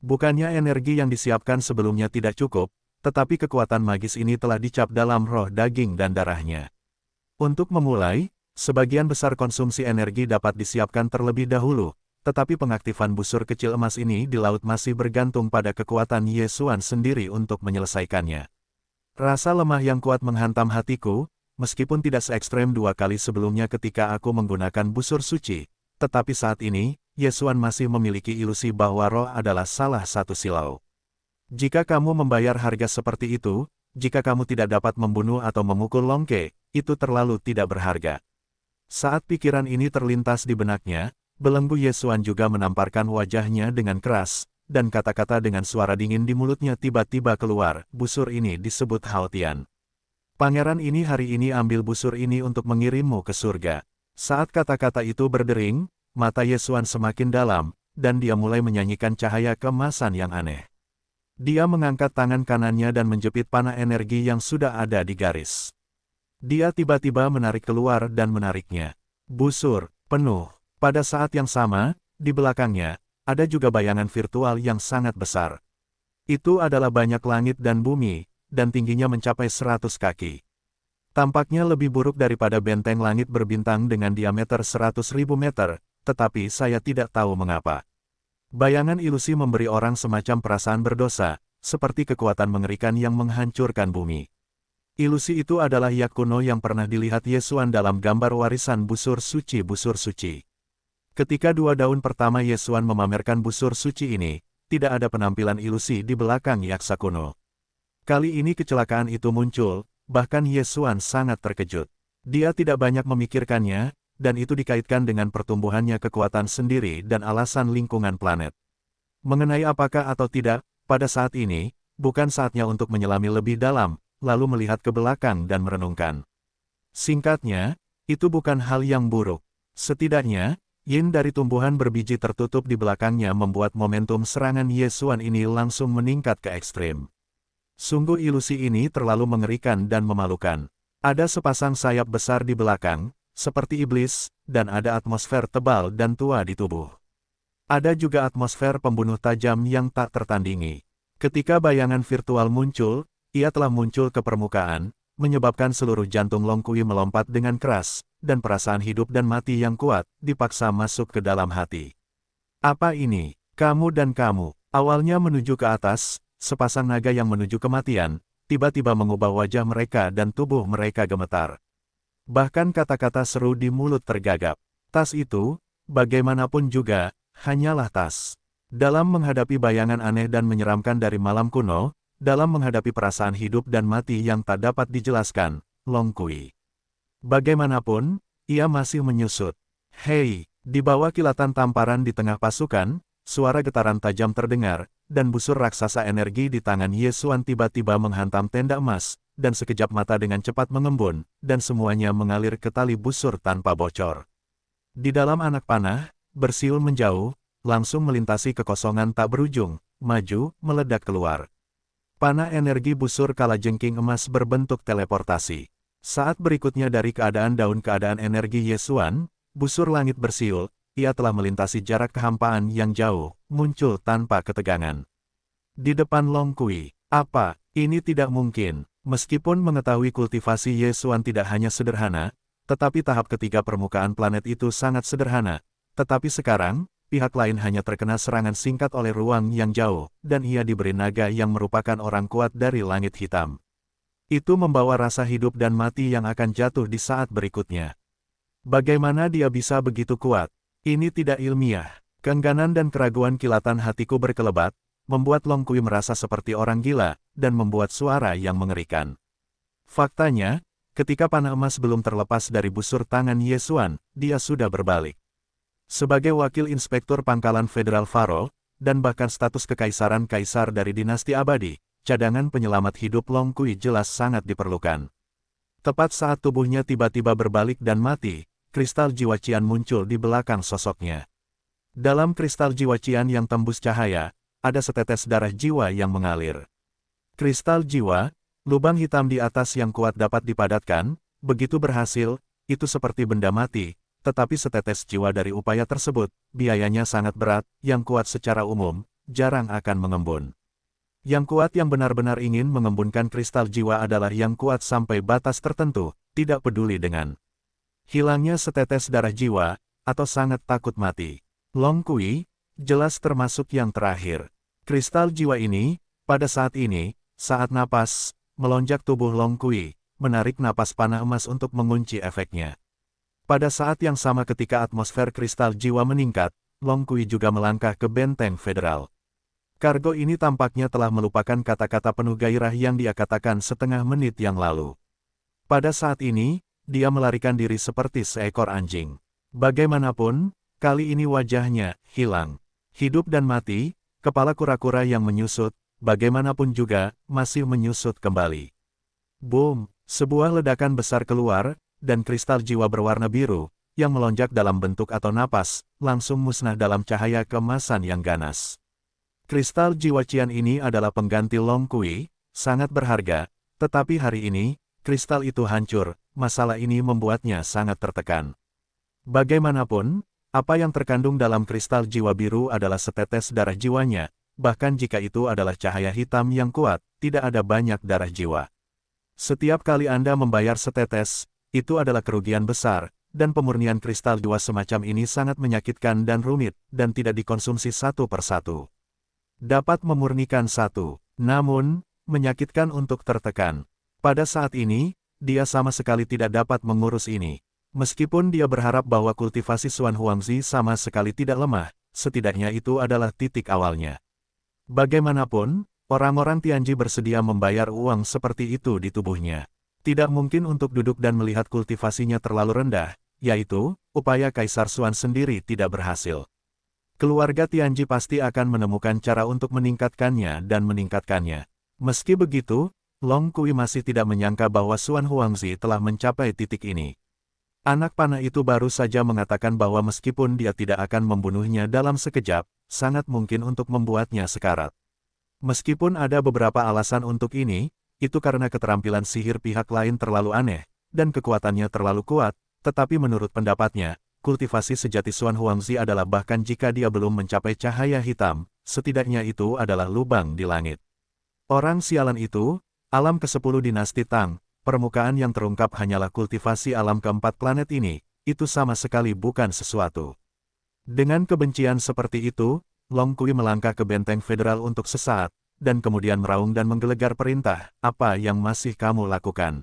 Bukannya energi yang disiapkan sebelumnya tidak cukup, tetapi kekuatan magis ini telah dicap dalam roh daging dan darahnya. Untuk memulai, sebagian besar konsumsi energi dapat disiapkan terlebih dahulu, tetapi pengaktifan busur kecil emas ini di laut masih bergantung pada kekuatan Ye Xuan sendiri untuk menyelesaikannya. Rasa lemah yang kuat menghantam hatiku, meskipun tidak se-ekstrem 2 kali sebelumnya ketika aku menggunakan busur suci, tetapi saat ini, Ye Xuan masih memiliki ilusi bahwa roh adalah salah satu silau. Jika kamu membayar harga seperti itu, jika kamu tidak dapat membunuh atau memukul Long Ke, itu terlalu tidak berharga. Saat pikiran ini terlintas di benaknya, belenggu Ye Xuan juga menamparkan wajahnya dengan keras, dan kata-kata dengan suara dingin di mulutnya tiba-tiba keluar, busur ini disebut Hao Tian. Pangeran ini hari ini ambil busur ini untuk mengirimmu ke surga. Saat kata-kata itu berdering, mata Ye Xuan semakin dalam, dan dia mulai menyanyikan cahaya keemasan yang aneh. Dia mengangkat tangan kanannya dan menjepit panah energi yang sudah ada di garis. Dia tiba-tiba menarik keluar dan menariknya. Busur, penuh. Pada saat yang sama, di belakangnya, ada juga bayangan virtual yang sangat besar. Itu adalah banyak langit dan bumi, dan tingginya mencapai 100 kaki. Tampaknya lebih buruk daripada benteng langit berbintang dengan diameter 100.000 meter, tetapi saya tidak tahu mengapa. Bayangan ilusi memberi orang semacam perasaan berdosa, seperti kekuatan mengerikan yang menghancurkan bumi. Ilusi itu adalah yak kuno yang pernah dilihat Ye Xuan dalam gambar warisan busur suci. Ketika 2 daun pertama Ye Xuan memamerkan busur suci ini, tidak ada penampilan ilusi di belakang yaksa kuno. Kali ini kecelakaan itu muncul, bahkan Ye Xuan sangat terkejut. Dia tidak banyak memikirkannya, dan itu dikaitkan dengan pertumbuhannya kekuatan sendiri dan alasan lingkungan planet. Mengenai apakah atau tidak, pada saat ini, bukan saatnya untuk menyelami lebih dalam, lalu melihat ke belakang dan merenungkan. Singkatnya, itu bukan hal yang buruk. Setidaknya, yin dari tumbuhan berbiji tertutup di belakangnya membuat momentum serangan Ye Xuan ini langsung meningkat ke ekstrim. Sungguh ilusi ini terlalu mengerikan dan memalukan. Ada sepasang sayap besar di belakang, seperti iblis, dan ada atmosfer tebal dan tua di tubuh. Ada juga atmosfer pembunuh tajam yang tak tertandingi. Ketika bayangan virtual muncul, ia telah muncul ke permukaan, menyebabkan seluruh jantung Long Kui melompat dengan keras, dan perasaan hidup dan mati yang kuat, dipaksa masuk ke dalam hati. Apa ini? Kamu dan kamu, awalnya menuju ke atas, sepasang naga yang menuju kematian, tiba-tiba mengubah wajah mereka dan tubuh mereka gemetar. Bahkan kata-kata seru di mulut tergagap. Tas itu, bagaimanapun juga, hanyalah tas. Dalam menghadapi bayangan aneh dan menyeramkan dari malam kuno, dalam menghadapi perasaan hidup dan mati yang tak dapat dijelaskan, Long Kui. Bagaimanapun, ia masih menyusut. Hei, di bawah kilatan tamparan di tengah pasukan, suara getaran tajam terdengar, dan busur raksasa energi di tangan Ye Xuan tiba-tiba menghantam tenda emas, dan sekejap mata dengan cepat mengembun, dan semuanya mengalir ke tali busur tanpa bocor. Di dalam anak panah, bersiul menjauh, langsung melintasi kekosongan tak berujung, maju, meledak keluar. Panah energi busur kalajengking emas berbentuk teleportasi. Saat berikutnya dari keadaan daun keadaan energi Ye Xuan, busur langit bersiul, ia telah melintasi jarak kehampaan yang jauh, muncul tanpa ketegangan. Di depan Long Kui, apa, ini tidak mungkin. Meskipun mengetahui kultivasi Ye Xuan tidak hanya sederhana, tetapi tahap ketiga permukaan planet itu sangat sederhana. Tetapi sekarang, pihak lain hanya terkena serangan singkat oleh ruang yang jauh, dan ia diberi naga yang merupakan orang kuat dari langit hitam. Itu membawa rasa hidup dan mati yang akan jatuh di saat berikutnya. Bagaimana dia bisa begitu kuat? Ini tidak ilmiah. Keengganan dan keraguan kilatan hatiku berkelebat, membuat Long Kui merasa seperti orang gila, dan membuat suara yang mengerikan. Faktanya, ketika panah emas belum terlepas dari busur tangan Ye Xuan, dia sudah berbalik. Sebagai wakil inspektur pangkalan federal Faro, dan bahkan status kekaisaran kaisar dari dinasti abadi, cadangan penyelamat hidup Long Kui jelas sangat diperlukan. Tepat saat tubuhnya tiba-tiba berbalik dan mati, kristal jiwa Qian muncul di belakang sosoknya. Dalam kristal jiwa Qian yang tembus cahaya, ada setetes darah jiwa yang mengalir. Kristal jiwa, lubang hitam di atas yang kuat dapat dipadatkan, begitu berhasil, itu seperti benda mati. Tetapi setetes jiwa dari upaya tersebut, biayanya sangat berat, yang kuat secara umum, jarang akan mengembun. Yang kuat yang benar-benar ingin mengembunkan kristal jiwa adalah yang kuat sampai batas tertentu, tidak peduli dengan hilangnya setetes darah jiwa, atau sangat takut mati. Long Kui, jelas termasuk yang terakhir. Kristal jiwa ini, pada saat ini, saat napas, melonjak tubuh Long Kui, menarik napas panah emas untuk mengunci efeknya. Pada saat yang sama ketika atmosfer kristal jiwa meningkat, Long Kui juga melangkah ke benteng federal. Kargo ini tampaknya telah melupakan kata-kata penuh gairah yang dia katakan setengah menit yang lalu. Pada saat ini, dia melarikan diri seperti seekor anjing. Bagaimanapun, kali ini wajahnya hilang. Hidup dan mati, kepala kura-kura yang menyusut, bagaimanapun juga, masih menyusut kembali. Boom! Sebuah ledakan besar keluar, dan kristal jiwa berwarna biru, yang melonjak dalam bentuk atau napas, langsung musnah dalam cahaya keemasan yang ganas. Kristal jiwa Qian ini adalah pengganti Long Kui, sangat berharga, tetapi hari ini, kristal itu hancur, masalah ini membuatnya sangat tertekan. Bagaimanapun, apa yang terkandung dalam kristal jiwa biru adalah setetes darah jiwanya, bahkan jika itu adalah cahaya hitam yang kuat, tidak ada banyak darah jiwa. Setiap kali Anda membayar setetes, itu adalah kerugian besar, dan pemurnian kristal jiwa semacam ini sangat menyakitkan dan rumit, dan tidak dikonsumsi satu persatu. Dapat memurnikan satu, namun, menyakitkan untuk tertekan. Pada saat ini, dia sama sekali tidak dapat mengurus ini. Meskipun dia berharap bahwa kultivasi Xuan Huangzi sama sekali tidak lemah, setidaknya itu adalah titik awalnya. Bagaimanapun, orang-orang Tianji bersedia membayar uang seperti itu di tubuhnya. Tidak mungkin untuk duduk dan melihat kultivasinya terlalu rendah, yaitu, upaya Kaisar Xuan sendiri tidak berhasil. Keluarga Tianji pasti akan menemukan cara untuk meningkatkannya dan meningkatkannya. Meski begitu, Long Kui masih tidak menyangka bahwa Xuan Huangzi telah mencapai titik ini. Anak panah itu baru saja mengatakan bahwa meskipun dia tidak akan membunuhnya dalam sekejap, sangat mungkin untuk membuatnya sekarat. Meskipun ada beberapa alasan untuk ini, itu karena keterampilan sihir pihak lain terlalu aneh, dan kekuatannya terlalu kuat, tetapi menurut pendapatnya, kultivasi sejati Xuan Huangzi adalah bahkan jika dia belum mencapai cahaya hitam, setidaknya itu adalah lubang di langit. Orang sialan itu, alam ke-10 dinasti Tang, permukaan yang terungkap hanyalah kultivasi alam keempat planet ini, itu sama sekali bukan sesuatu. Dengan kebencian seperti itu, Long Kui melangkah ke benteng federal untuk sesaat, dan kemudian meraung dan menggelegar perintah, apa yang masih kamu lakukan?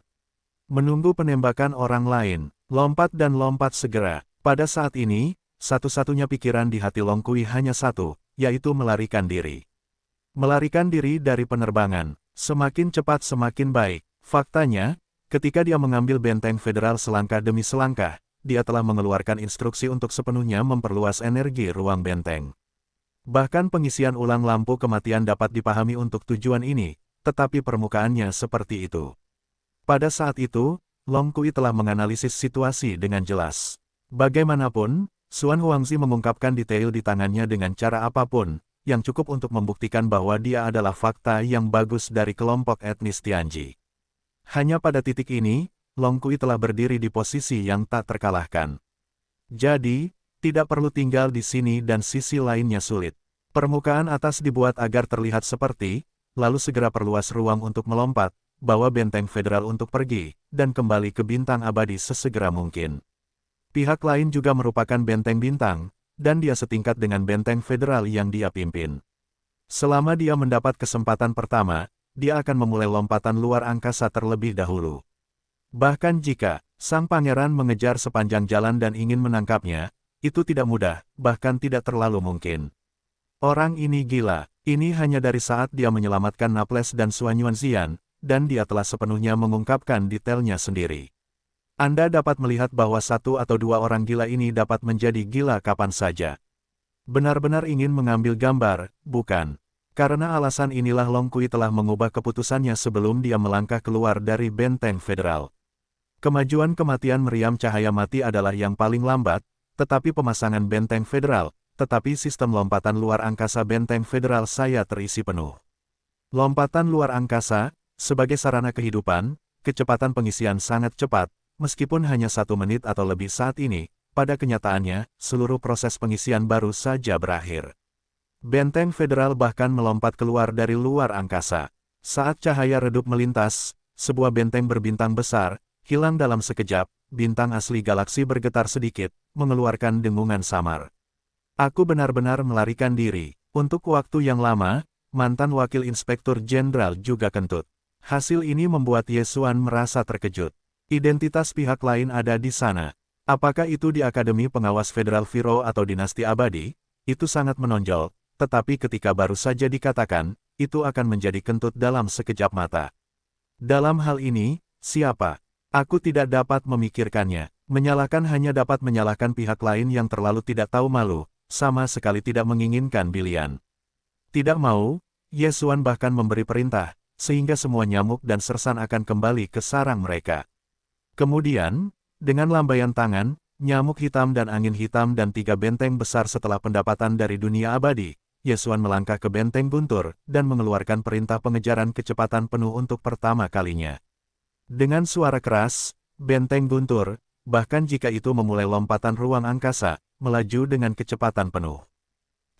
Menunggu penembakan orang lain, lompat dan lompat segera. Pada saat ini, satu-satunya pikiran di hati Long Kui hanya satu, yaitu melarikan diri. Melarikan diri dari penerbangan, semakin cepat semakin baik. Faktanya, ketika dia mengambil benteng federal selangkah demi selangkah, dia telah mengeluarkan instruksi untuk sepenuhnya memperluas energi ruang benteng. Bahkan pengisian ulang lampu kematian dapat dipahami untuk tujuan ini, tetapi permukaannya seperti itu. Pada saat itu, Long Kui telah menganalisis situasi dengan jelas. Bagaimanapun, Xuan Huangzi mengungkapkan detail di tangannya dengan cara apapun, yang cukup untuk membuktikan bahwa dia adalah fakta yang bagus dari kelompok etnis Tianji. Hanya pada titik ini, Long Kui telah berdiri di posisi yang tak terkalahkan. Jadi, tidak perlu tinggal di sini dan sisi lainnya sulit. Permukaan atas dibuat agar terlihat seperti, lalu segera perluas ruang untuk melompat, bawa benteng federal untuk pergi, dan kembali ke bintang abadi sesegera mungkin. Pihak lain juga merupakan benteng bintang, dan dia setingkat dengan benteng federal yang dia pimpin. Selama dia mendapat kesempatan pertama, dia akan memulai lompatan luar angkasa terlebih dahulu. Bahkan jika sang pangeran mengejar sepanjang jalan dan ingin menangkapnya, itu tidak mudah, bahkan tidak terlalu mungkin. Orang ini gila, ini hanya dari saat dia menyelamatkan Naples dan Xuan Yuanxian, dan dia telah sepenuhnya mengungkapkan detailnya sendiri. Anda dapat melihat bahwa satu atau dua orang gila ini dapat menjadi gila kapan saja. Benar-benar ingin mengambil gambar, bukan? Karena alasan inilah Long Kui telah mengubah keputusannya sebelum dia melangkah keluar dari benteng federal. Kemajuan kematian meriam cahaya mati adalah yang paling lambat, tetapi pemasangan benteng federal, tetapi sistem lompatan luar angkasa benteng federal saya terisi penuh. Lompatan luar angkasa, sebagai sarana kehidupan, kecepatan pengisian sangat cepat, meskipun hanya 1 menit atau lebih saat ini, pada kenyataannya, seluruh proses pengisian baru saja berakhir. Benteng federal bahkan melompat keluar dari luar angkasa. Saat cahaya redup melintas, sebuah benteng berbintang besar, hilang dalam sekejap, bintang asli galaksi bergetar sedikit, mengeluarkan dengungan samar. Aku benar-benar melarikan diri. Untuk waktu yang lama, mantan wakil inspektur jenderal juga kentut. Hasil ini membuat Ye Xuan merasa terkejut. Identitas pihak lain ada di sana. Apakah itu di Akademi Pengawas Federal Viro atau Dinasti Abadi? Itu sangat menonjol, tetapi ketika baru saja dikatakan, itu akan menjadi kentut dalam sekejap mata. Dalam hal ini, siapa? Aku tidak dapat memikirkannya. Menyalahkan hanya dapat menyalahkan pihak lain yang terlalu tidak tahu malu, sama sekali tidak menginginkan Bilian. Tidak mau, Ye Xuan bahkan memberi perintah, sehingga semua nyamuk dan sersan akan kembali ke sarang mereka. Kemudian, dengan lambaian tangan, nyamuk hitam dan angin hitam dan 3 benteng besar setelah pendapatan dari dunia abadi, Ye Xuan melangkah ke benteng guntur, dan mengeluarkan perintah pengejaran kecepatan penuh untuk pertama kalinya. Dengan suara keras, benteng guntur, bahkan jika itu memulai lompatan ruang angkasa, melaju dengan kecepatan penuh.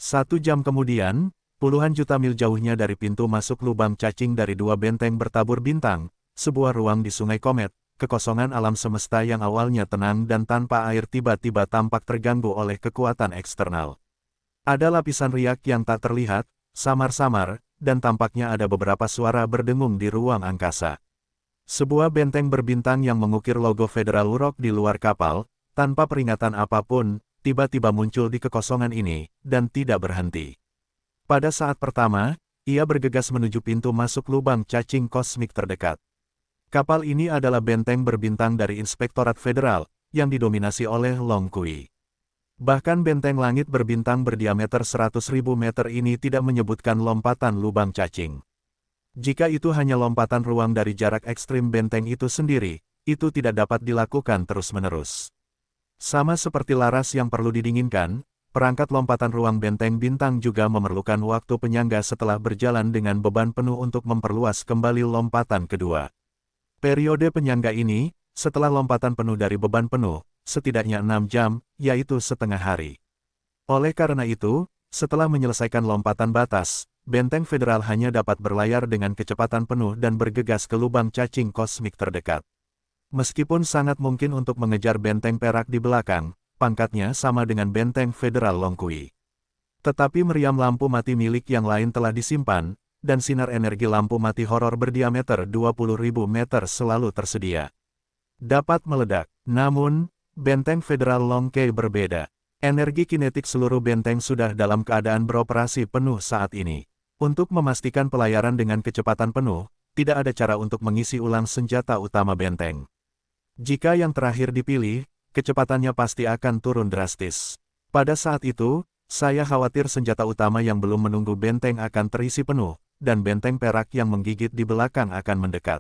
1 jam kemudian, puluhan juta mil jauhnya dari pintu masuk lubang cacing dari 2 benteng bertabur bintang, sebuah ruang di Sungai Komet, kekosongan alam semesta yang awalnya tenang dan tanpa air tiba-tiba tampak terganggu oleh kekuatan eksternal. Ada lapisan riak yang tak terlihat, samar-samar, dan tampaknya ada beberapa suara berdengung di ruang angkasa. Sebuah benteng berbintang yang mengukir logo Federal Rock di luar kapal, tanpa peringatan apapun, tiba-tiba muncul di kekosongan ini, dan tidak berhenti. Pada saat pertama, ia bergegas menuju pintu masuk lubang cacing kosmik terdekat. Kapal ini adalah benteng berbintang dari Inspektorat Federal, yang didominasi oleh Long Kui. Bahkan benteng langit berbintang berdiameter 100.000 meter ini tidak menyebutkan lompatan lubang cacing. Jika itu hanya lompatan ruang dari jarak ekstrim benteng itu sendiri, itu tidak dapat dilakukan terus-menerus. Sama seperti laras yang perlu didinginkan, perangkat lompatan ruang benteng bintang juga memerlukan waktu penyangga setelah berjalan dengan beban penuh untuk memperluas kembali lompatan kedua. Periode penyangga ini, setelah lompatan penuh dari beban penuh, setidaknya 6 jam, yaitu setengah hari. Oleh karena itu, setelah menyelesaikan lompatan batas, benteng federal hanya dapat berlayar dengan kecepatan penuh dan bergegas ke lubang cacing kosmik terdekat. Meskipun sangat mungkin untuk mengejar benteng perak di belakang, pangkatnya sama dengan benteng federal Long Kui. Tetapi meriam lampu mati milik yang lain telah disimpan, dan sinar energi lampu mati horor berdiameter 20.000 meter selalu tersedia. Dapat meledak, namun, benteng federal Long Kui berbeda. Energi kinetik seluruh benteng sudah dalam keadaan beroperasi penuh saat ini. Untuk memastikan pelayaran dengan kecepatan penuh, tidak ada cara untuk mengisi ulang senjata utama benteng. Jika yang terakhir dipilih, kecepatannya pasti akan turun drastis. Pada saat itu, saya khawatir senjata utama yang belum menunggu benteng akan terisi penuh, dan benteng perak yang menggigit di belakang akan mendekat.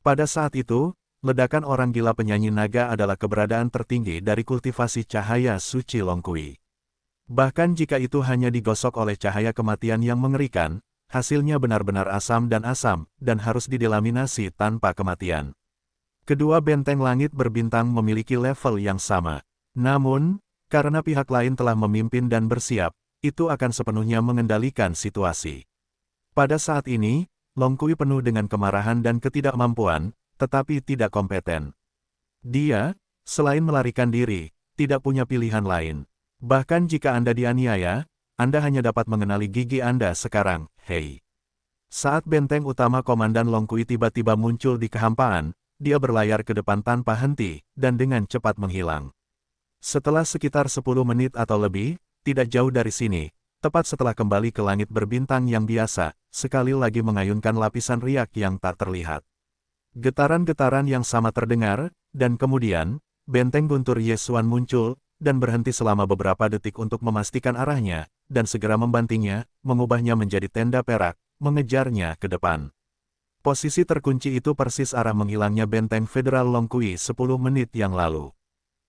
Pada saat itu, ledakan orang gila penyanyi naga adalah keberadaan tertinggi dari kultivasi cahaya suci Long Kui. Bahkan jika itu hanya digosok oleh cahaya kematian yang mengerikan, hasilnya benar-benar asam, dan harus didelaminasi tanpa kematian. Kedua benteng langit berbintang memiliki level yang sama. Namun, karena pihak lain telah memimpin dan bersiap, itu akan sepenuhnya mengendalikan situasi. Pada saat ini, Long Kui penuh dengan kemarahan dan ketidakmampuan, tetapi tidak kompeten. Dia, selain melarikan diri, tidak punya pilihan lain. Bahkan jika Anda dianiaya, Anda hanya dapat mengenali gigi Anda sekarang, hei. Saat benteng utama Komandan Long Kui tiba-tiba muncul di kehampaan, dia berlayar ke depan tanpa henti, dan dengan cepat menghilang. Setelah sekitar 10 menit atau lebih, tidak jauh dari sini, tepat setelah kembali ke langit berbintang yang biasa, sekali lagi mengayunkan lapisan riak yang tak terlihat. Getaran-getaran yang sama terdengar, dan kemudian, benteng guntur Yesuan muncul, dan berhenti selama beberapa detik untuk memastikan arahnya, dan segera membantingnya, mengubahnya menjadi tenda perak, mengejarnya ke depan. Posisi terkunci itu persis arah menghilangnya benteng federal Long Kui 10 menit yang lalu.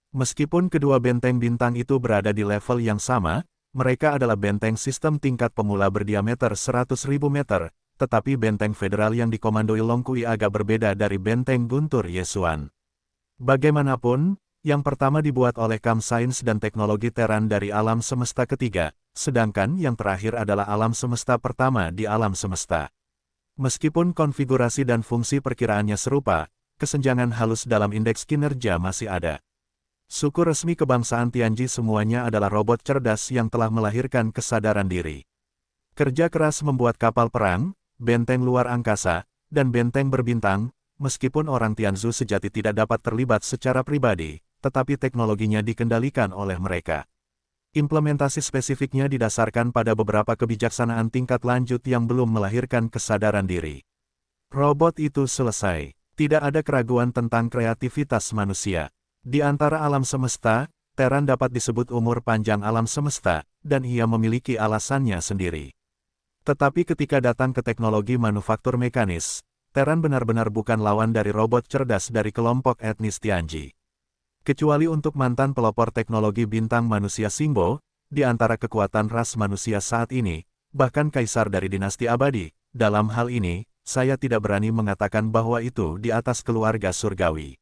Meskipun kedua benteng bintang itu berada di level yang sama, mereka adalah benteng sistem tingkat pemula berdiameter 100.000 meter, tetapi benteng federal yang dikomandoi Long Kui agak berbeda dari benteng guntur Yesuan. Bagaimanapun, yang pertama dibuat oleh Kam Sains dan Teknologi Teran dari alam semesta ketiga, sedangkan yang terakhir adalah alam semesta pertama di alam semesta. Meskipun konfigurasi dan fungsi perkiraannya serupa, kesenjangan halus dalam indeks kinerja masih ada. Suku resmi kebangsaan Tianji semuanya adalah robot cerdas yang telah melahirkan kesadaran diri. Kerja keras membuat kapal perang, benteng luar angkasa, dan benteng berbintang, meskipun orang Tianzu sejati tidak dapat terlibat secara pribadi, tetapi teknologinya dikendalikan oleh mereka. Implementasi spesifiknya didasarkan pada beberapa kebijaksanaan tingkat lanjut yang belum melahirkan kesadaran diri. Robot itu selesai. Tidak ada keraguan tentang kreativitas manusia. Di antara alam semesta, Teran dapat disebut umur panjang alam semesta, dan ia memiliki alasannya sendiri. Tetapi ketika datang ke teknologi manufaktur mekanis, Teran benar-benar bukan lawan dari robot cerdas dari kelompok etnis Tianji. Kecuali untuk mantan pelopor teknologi bintang manusia Singbo, di antara kekuatan ras manusia saat ini, bahkan kaisar dari dinasti abadi, dalam hal ini, saya tidak berani mengatakan bahwa itu di atas keluarga surgawi.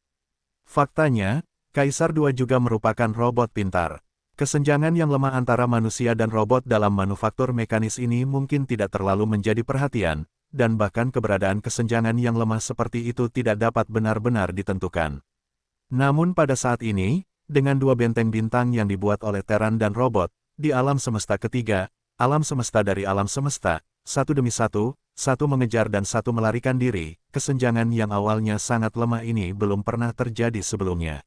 Faktanya, Kaisar II juga merupakan robot pintar. Kesenjangan yang lemah antara manusia dan robot dalam manufaktur mekanis ini mungkin tidak terlalu menjadi perhatian, dan bahkan keberadaan kesenjangan yang lemah seperti itu tidak dapat benar-benar ditentukan. Namun pada saat ini, dengan dua benteng bintang yang dibuat oleh Teran dan robot, di alam semesta ketiga, alam semesta dari alam semesta, satu demi satu, satu mengejar dan satu melarikan diri, kesenjangan yang awalnya sangat lemah ini belum pernah terjadi sebelumnya.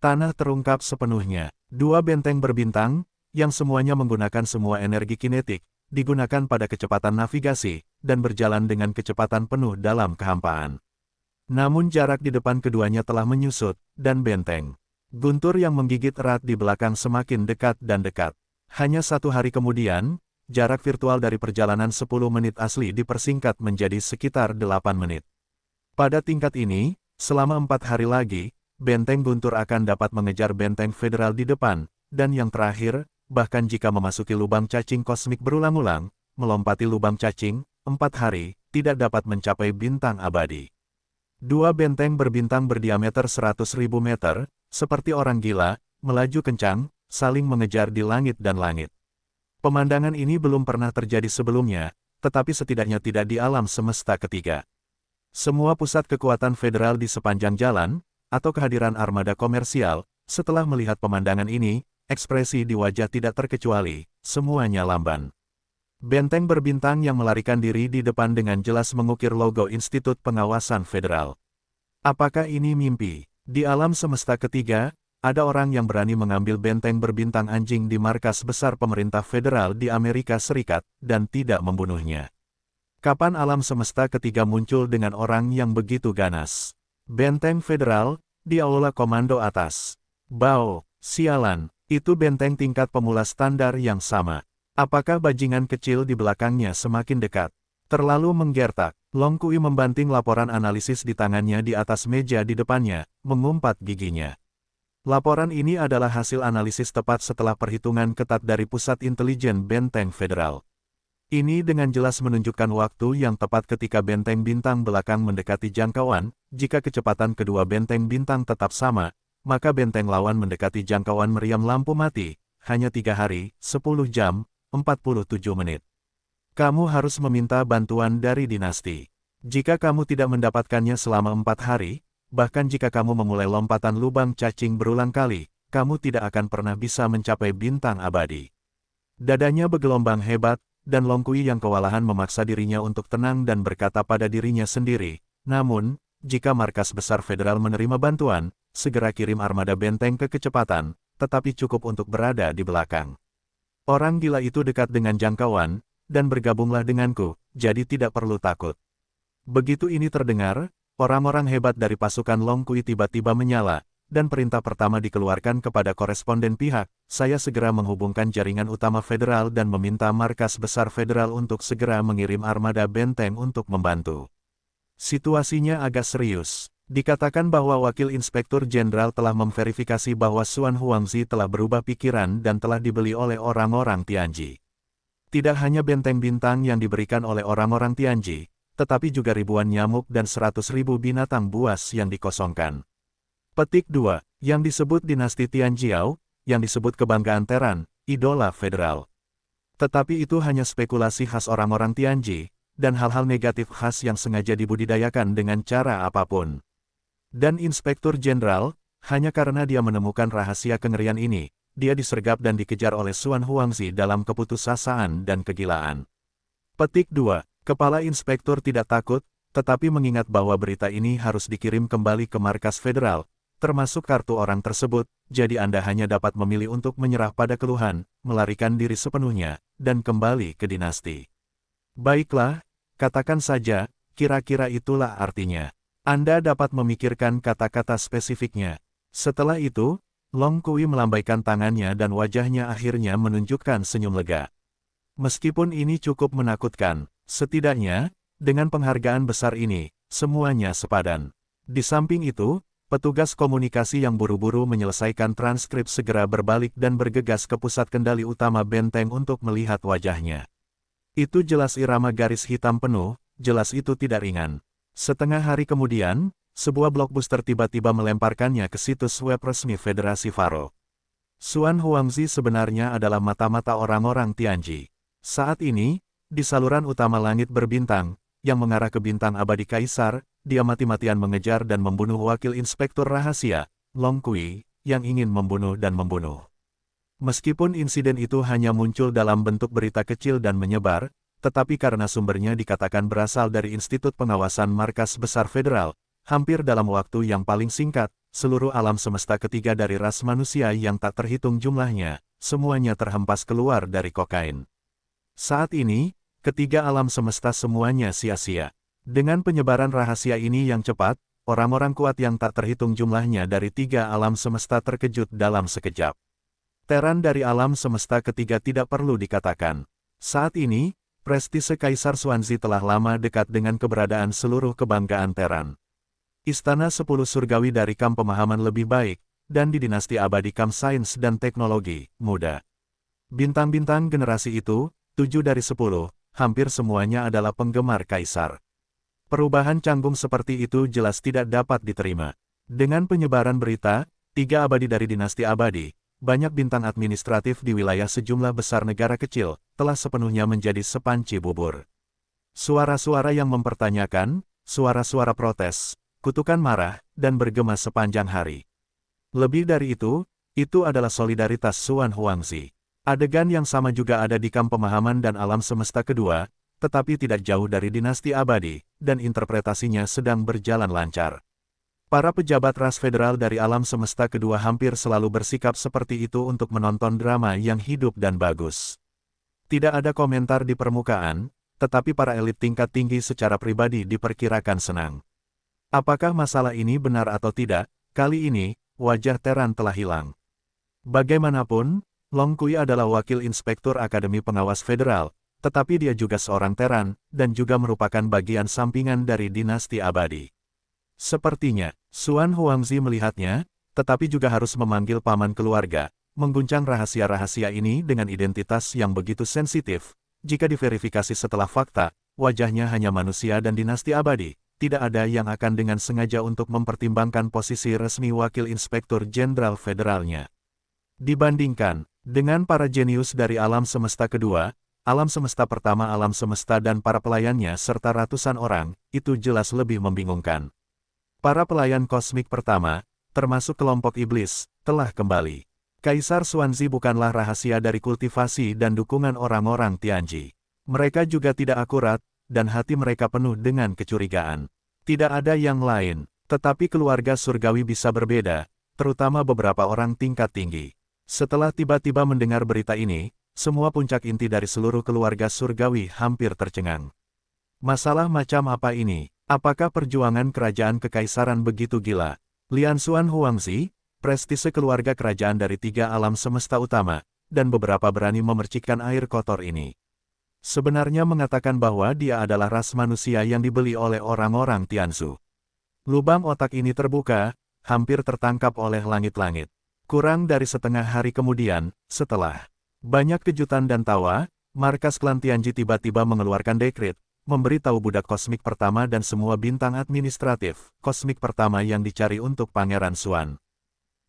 Tanah terungkap sepenuhnya. Dua benteng berbintang, yang semuanya menggunakan semua energi kinetik, digunakan pada kecepatan navigasi, dan berjalan dengan kecepatan penuh dalam kehampaan. Namun jarak di depan keduanya telah menyusut, dan benteng guntur yang menggigit erat di belakang semakin dekat dan dekat. Hanya 1 hari kemudian, jarak virtual dari perjalanan 10 menit asli dipersingkat menjadi sekitar 8 menit. Pada tingkat ini, selama 4 hari lagi, benteng guntur akan dapat mengejar benteng federal di depan, dan yang terakhir, bahkan jika memasuki lubang cacing kosmik berulang-ulang, melompati lubang cacing, 4 hari, tidak dapat mencapai bintang abadi. Dua benteng berbintang berdiameter 100.000 meter, seperti orang gila, melaju kencang, saling mengejar di langit dan langit. Pemandangan ini belum pernah terjadi sebelumnya, tetapi setidaknya tidak di alam semesta ketiga. Semua pusat kekuatan federal di sepanjang jalan, atau kehadiran armada komersial, setelah melihat pemandangan ini, ekspresi di wajah tidak terkecuali, semuanya lamban. Benteng berbintang yang melarikan diri di depan dengan jelas mengukir logo Institut Pengawasan Federal. Apakah ini mimpi? Di alam semesta ketiga, ada orang yang berani mengambil benteng berbintang anjing di markas besar pemerintah federal di Amerika Serikat, dan tidak membunuhnya. Kapan alam semesta ketiga muncul dengan orang yang begitu ganas? Benteng federal, di aula komando atas. Bao, sialan, itu benteng tingkat pemula standar yang sama. Apakah bajingan kecil di belakangnya semakin dekat? Terlalu menggertak, Long Kui membanting laporan analisis di tangannya di atas meja di depannya, mengumpat giginya. Laporan ini adalah hasil analisis tepat setelah perhitungan ketat dari Pusat Intelijen Benteng Federal. Ini dengan jelas menunjukkan waktu yang tepat ketika benteng bintang belakang mendekati jangkauan. Jika kecepatan kedua benteng bintang tetap sama, maka benteng lawan mendekati jangkauan meriam lampu mati, hanya 3 hari, 10 jam, 47 menit. Kamu harus meminta bantuan dari dinasti. Jika kamu tidak mendapatkannya selama 4 hari, bahkan jika kamu memulai lompatan lubang cacing berulang kali, kamu tidak akan pernah bisa mencapai bintang abadi. Dadanya bergelombang hebat, dan Long Kui yang kewalahan memaksa dirinya untuk tenang dan berkata pada dirinya sendiri, namun, jika markas besar federal menerima bantuan, segera kirim armada benteng ke kecepatan, tetapi cukup untuk berada di belakang. Orang gila itu dekat dengan jangkauan, dan bergabunglah denganku, jadi tidak perlu takut. Begitu ini terdengar, orang-orang hebat dari pasukan Long Kui tiba-tiba menyala, dan perintah pertama dikeluarkan kepada koresponden pihak, saya segera menghubungkan jaringan utama federal dan meminta markas besar federal untuk segera mengirim armada benteng untuk membantu. Situasinya agak serius. Dikatakan bahwa Wakil Inspektur Jenderal telah memverifikasi bahwa Xuan Huangzi telah berubah pikiran dan telah dibeli oleh orang-orang Tianji. Tidak hanya benteng bintang yang diberikan oleh orang-orang Tianji, tetapi juga ribuan nyamuk dan 100.000 binatang buas yang dikosongkan. Petik 2, yang disebut dinasti Tianjiao, yang disebut kebanggaan Teran, idola federal. Tetapi itu hanya spekulasi khas orang-orang Tianji, dan hal-hal negatif khas yang sengaja dibudidayakan dengan cara apapun. Dan Inspektur Jenderal, hanya karena dia menemukan rahasia kengerian ini, dia disergap dan dikejar oleh Xuan Huangzi dalam keputusasaan dan kegilaan. Petik 2. Kepala inspektur tidak takut, tetapi mengingat bahwa berita ini harus dikirim kembali ke markas federal, termasuk kartu orang tersebut, jadi Anda hanya dapat memilih untuk menyerah pada keluhan, melarikan diri sepenuhnya, dan kembali ke dinasti. Baiklah, katakan saja, kira-kira itulah artinya. Anda dapat memikirkan kata-kata spesifiknya. Setelah itu, Long Kui melambaikan tangannya dan wajahnya akhirnya menunjukkan senyum lega. Meskipun ini cukup menakutkan, setidaknya, dengan penghargaan besar ini, semuanya sepadan. Di samping itu, petugas komunikasi yang buru-buru menyelesaikan transkrip segera berbalik dan bergegas ke pusat kendali utama benteng untuk melihat wajahnya. Itu jelas irama garis hitam penuh, jelas itu tidak ringan. Setengah hari kemudian, sebuah blockbuster tiba-tiba melemparkannya ke situs web resmi Federasi Faro. Xuan Huangzi sebenarnya adalah mata-mata orang-orang Tianji. Saat ini, di saluran utama langit berbintang, yang mengarah ke bintang abadi Kaisar, dia mati-matian mengejar dan membunuh wakil inspektur rahasia, Long Kui, yang ingin membunuh dan membunuh. Meskipun insiden itu hanya muncul dalam bentuk berita kecil dan menyebar, tetapi karena sumbernya dikatakan berasal dari Institut Pengawasan Markas Besar Federal, hampir dalam waktu yang paling singkat, seluruh alam semesta ketiga dari ras manusia yang tak terhitung jumlahnya, semuanya terhempas keluar dari kokain. Saat ini, ketiga alam semesta semuanya sia-sia. Dengan penyebaran rahasia ini yang cepat, orang-orang kuat yang tak terhitung jumlahnya dari 3 alam semesta terkejut dalam sekejap. Teran dari alam semesta ketiga tidak perlu dikatakan. Saat ini, prestise Kaisar Xuanzi telah lama dekat dengan keberadaan seluruh kebanggaan Teran. Istana 10 surgawi dari Kam Pemahaman Lebih Baik, dan di dinasti abadi Kam Sains dan Teknologi Muda. Bintang-bintang generasi itu, 7 dari 10, hampir semuanya adalah penggemar Kaisar. Perubahan canggung seperti itu jelas tidak dapat diterima. Dengan penyebaran berita, 3 abadi dari dinasti abadi, banyak bintang administratif di wilayah sejumlah besar negara kecil, telah sepenuhnya menjadi sepanci bubur. Suara-suara yang mempertanyakan, suara-suara protes, kutukan marah, dan bergema sepanjang hari. Lebih dari itu adalah solidaritas Xuan Huangzi. Adegan yang sama juga ada di Kam Pemahaman dan Alam Semesta Kedua, tetapi tidak jauh dari dinasti abadi, dan interpretasinya sedang berjalan lancar. Para pejabat ras federal dari Alam Semesta Kedua hampir selalu bersikap seperti itu untuk menonton drama yang hidup dan bagus. Tidak ada komentar di permukaan, tetapi para elit tingkat tinggi secara pribadi diperkirakan senang. Apakah masalah ini benar atau tidak, kali ini, wajah Teran telah hilang. Bagaimanapun, Long Kui adalah wakil inspektur Akademi Pengawas Federal, tetapi dia juga seorang Teran, dan juga merupakan bagian sampingan dari dinasti abadi. Sepertinya, Xuan Huangzi melihatnya, tetapi juga harus memanggil paman keluarga, mengguncang rahasia-rahasia ini dengan identitas yang begitu sensitif. Jika diverifikasi setelah fakta, wajahnya hanya manusia dan dinasti abadi, tidak ada yang akan dengan sengaja untuk mempertimbangkan posisi resmi wakil inspektur jenderal federalnya. Dibandingkan dengan para jenius dari alam semesta kedua, alam semesta pertama, alam semesta dan para pelayannya serta ratusan orang, itu jelas lebih membingungkan. Para pelayan kosmik pertama, termasuk kelompok iblis, telah kembali. Kaisar Xuanzi bukanlah rahasia dari kultivasi dan dukungan orang-orang Tianji. Mereka juga tidak akurat, dan hati mereka penuh dengan kecurigaan. Tidak ada yang lain, tetapi keluarga surgawi bisa berbeda, terutama beberapa orang tingkat tinggi. Setelah tiba-tiba mendengar berita ini, semua puncak inti dari seluruh keluarga surgawi hampir tercengang. Masalah macam apa ini? Apakah perjuangan kerajaan kekaisaran begitu gila? Lian Xuan Huangzi, prestise keluarga kerajaan dari 3 alam semesta utama, dan beberapa berani memercikkan air kotor ini. Sebenarnya mengatakan bahwa dia adalah ras manusia yang dibeli oleh orang-orang Tianzu. Lubang otak ini terbuka, hampir tertangkap oleh langit-langit. Kurang dari setengah hari kemudian, setelah banyak kejutan dan tawa, markas klan Tianji tiba-tiba mengeluarkan dekret, memberitahu budak kosmik pertama dan semua bintang administratif, kosmik pertama yang dicari untuk Pangeran Xuan.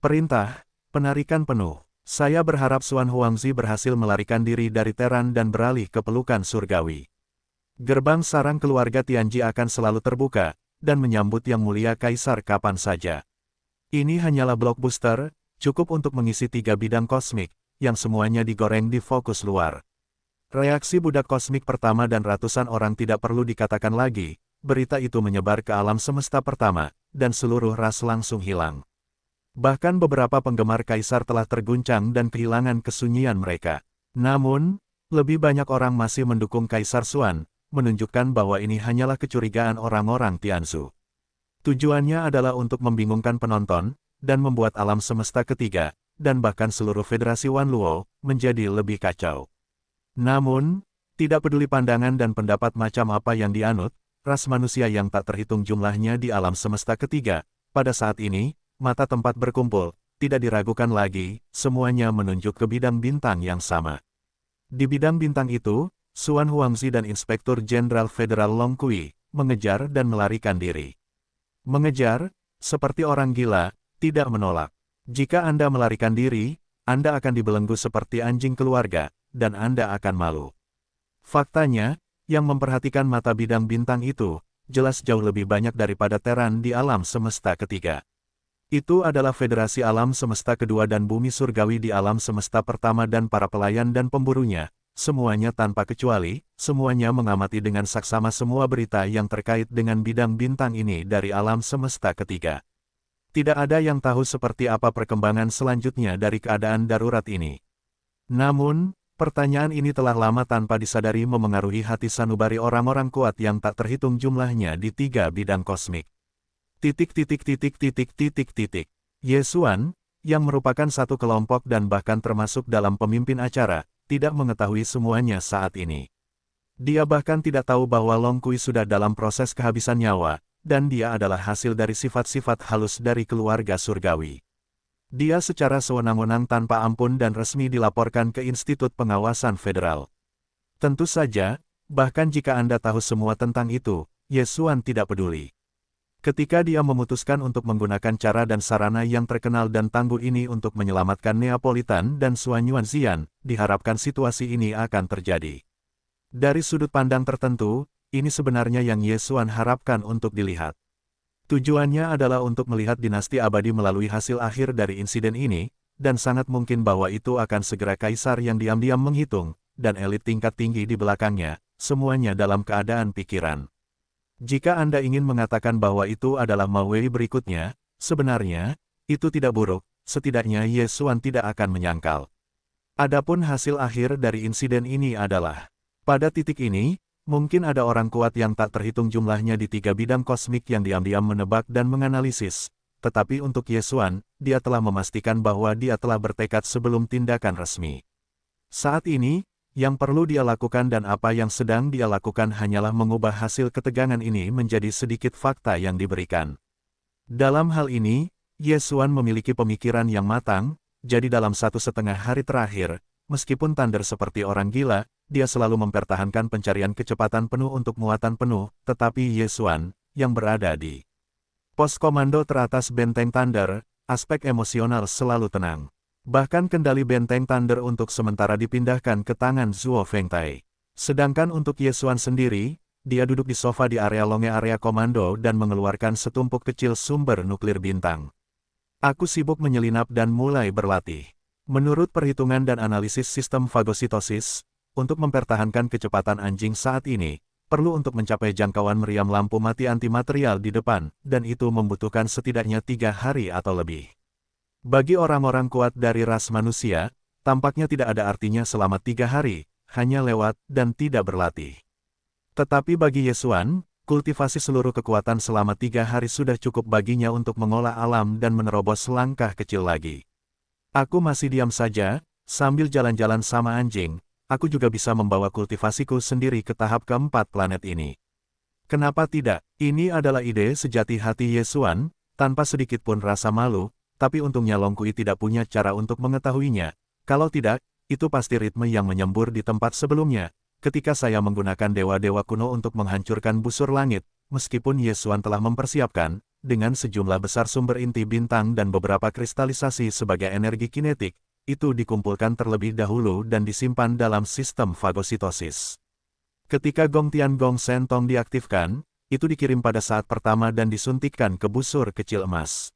Perintah, penarikan penuh. Saya berharap Xuan Huangzi berhasil melarikan diri dari Teran dan beralih ke pelukan surgawi. Gerbang sarang keluarga Tianji akan selalu terbuka, dan menyambut Yang Mulia Kaisar kapan saja. Ini hanyalah blockbuster, cukup untuk mengisi 3 bidang kosmik, yang semuanya digoreng di fokus luar. Reaksi budak kosmik pertama dan ratusan orang tidak perlu dikatakan lagi, berita itu menyebar ke alam semesta pertama, dan seluruh ras langsung hilang. Bahkan beberapa penggemar kaisar telah terguncang dan kehilangan kesunyian mereka. Namun, lebih banyak orang masih mendukung Kaisar Xuan, menunjukkan bahwa ini hanyalah kecurigaan orang-orang Tianzu. Tujuannya adalah untuk membingungkan penonton, dan membuat alam semesta ketiga, dan bahkan seluruh Federasi Wanluo, menjadi lebih kacau. Namun, tidak peduli pandangan dan pendapat macam apa yang dianut, ras manusia yang tak terhitung jumlahnya di alam semesta ketiga, pada saat ini, mata tempat berkumpul, tidak diragukan lagi, semuanya menunjuk ke bidang bintang yang sama. Di bidang bintang itu, Xuan Huangzi dan Inspektur Jenderal Federal Long Kui, mengejar dan melarikan diri. Mengejar, seperti orang gila, tidak menolak. Jika Anda melarikan diri, Anda akan dibelenggu seperti anjing keluarga, dan Anda akan malu. Faktanya, yang memperhatikan mata bidang bintang itu, jelas jauh lebih banyak daripada Teran di alam semesta ketiga. Itu adalah Federasi Alam Semesta Kedua dan Bumi Surgawi di alam semesta pertama dan para pelayan dan pemburunya, semuanya tanpa kecuali, semuanya mengamati dengan saksama semua berita yang terkait dengan bidang bintang ini dari alam semesta ketiga. Tidak ada yang tahu seperti apa perkembangan selanjutnya dari keadaan darurat ini. Namun, pertanyaan ini telah lama tanpa disadari memengaruhi hati sanubari orang-orang kuat yang tak terhitung jumlahnya di 3 bidang kosmik. Ye Xuan, yang merupakan satu kelompok dan bahkan termasuk dalam pemimpin acara, tidak mengetahui semuanya saat ini. Dia bahkan tidak tahu bahwa Long Kui sudah dalam proses kehabisan nyawa, dan dia adalah hasil dari sifat-sifat halus dari keluarga surgawi. Dia secara sewenang-wenang tanpa ampun dan resmi dilaporkan ke Institut Pengawasan Federal. Tentu saja, bahkan jika Anda tahu semua tentang itu, Ye Xuan tidak peduli. Ketika dia memutuskan untuk menggunakan cara dan sarana yang terkenal dan tangguh ini untuk menyelamatkan Neapolitan dan Xuanyuanxian, diharapkan situasi ini akan terjadi. Dari sudut pandang tertentu, ini sebenarnya yang Ye Xuan harapkan untuk dilihat. Tujuannya adalah untuk melihat dinasti abadi melalui hasil akhir dari insiden ini, dan sangat mungkin bahwa itu akan segera kaisar yang diam-diam menghitung, dan elit tingkat tinggi di belakangnya, semuanya dalam keadaan pikiran. Jika Anda ingin mengatakan bahwa itu adalah Mawei berikutnya, sebenarnya, itu tidak buruk, setidaknya Ye Xuan tidak akan menyangkal. Adapun hasil akhir dari insiden ini adalah, pada titik ini, mungkin ada orang kuat yang tak terhitung jumlahnya di 3 bidang kosmik yang diam-diam menebak dan menganalisis, tetapi untuk Ye Xuan, dia telah memastikan bahwa dia telah bertekad sebelum tindakan resmi. Saat ini, yang perlu dia lakukan dan apa yang sedang dia lakukan hanyalah mengubah hasil ketegangan ini menjadi sedikit fakta yang diberikan. Dalam hal ini, Ye Xuan memiliki pemikiran yang matang, jadi dalam 1,5 hari terakhir, meskipun Thunder seperti orang gila, dia selalu mempertahankan pencarian kecepatan penuh untuk muatan penuh, tetapi Ye Xuan, yang berada di pos komando teratas benteng Thunder, aspek emosional selalu tenang. Bahkan kendali benteng Thunder untuk sementara dipindahkan ke tangan Zhuo Fengtai. Sedangkan untuk Ye Xuan sendiri, dia duduk di sofa di area Longe area komando dan mengeluarkan setumpuk kecil sumber nuklir bintang. Aku sibuk menyelinap dan mulai berlatih. Menurut perhitungan dan analisis sistem fagositosis, untuk mempertahankan kecepatan anjing saat ini, perlu untuk mencapai jangkauan meriam lampu mati antimaterial di depan, dan itu membutuhkan setidaknya 3 hari atau lebih. Bagi orang-orang kuat dari ras manusia, tampaknya tidak ada artinya selama 3 hari, hanya lewat dan tidak berlatih. Tetapi bagi Ye Xuan, kultivasi seluruh kekuatan selama 3 hari sudah cukup baginya untuk mengolah alam dan menerobos langkah kecil lagi. Aku masih diam saja, sambil jalan-jalan sama anjing, aku juga bisa membawa kultivasiku sendiri ke tahap keempat planet ini. Kenapa tidak? Ini adalah ide sejati hati Ye Xuan, tanpa sedikit pun rasa malu, tapi untungnya Long Kui tidak punya cara untuk mengetahuinya. Kalau tidak, itu pasti ritme yang menyembur di tempat sebelumnya. Ketika saya menggunakan dewa-dewa kuno untuk menghancurkan busur langit, meskipun Ye Xuan telah mempersiapkan, dengan sejumlah besar sumber inti bintang dan beberapa kristalisasi sebagai energi kinetik, itu dikumpulkan terlebih dahulu dan disimpan dalam sistem fagositosis. Ketika Gong Tian Gong Sentong diaktifkan, itu dikirim pada saat pertama dan disuntikkan ke busur kecil emas.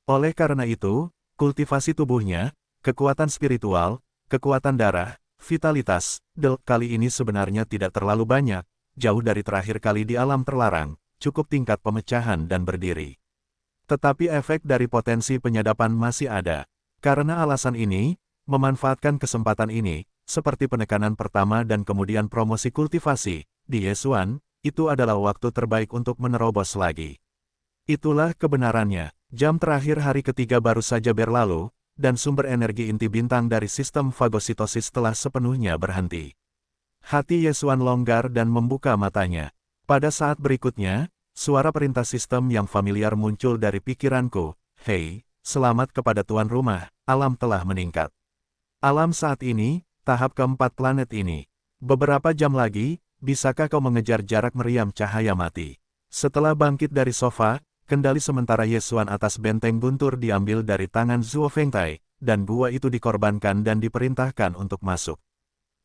Oleh karena itu, kultivasi tubuhnya, kekuatan spiritual, kekuatan darah, vitalitas, kali ini sebenarnya tidak terlalu banyak, jauh dari terakhir kali di alam terlarang, cukup tingkat pemecahan dan berdiri. Tetapi efek dari potensi penyadapan masih ada. Karena alasan ini, memanfaatkan kesempatan ini, seperti penekanan pertama dan kemudian promosi kultivasi, di Ye Xuan, itu adalah waktu terbaik untuk menerobos lagi. Itulah kebenarannya. Jam terakhir hari ketiga baru saja berlalu, dan sumber energi inti bintang dari sistem fagositosis telah sepenuhnya berhenti. Hati Ye Xuan longgar dan membuka matanya. Pada saat berikutnya, suara perintah sistem yang familiar muncul dari pikiranku. Hei, selamat kepada tuan rumah, alam telah meningkat. Alam saat ini, tahap keempat planet ini. Beberapa jam lagi, bisakah kau mengejar jarak meriam cahaya mati? Setelah bangkit dari sofa, kendali sementara Ye Xuan atas benteng guntur diambil dari tangan Zhuo Fengtai, dan gua itu dikorbankan dan diperintahkan untuk masuk.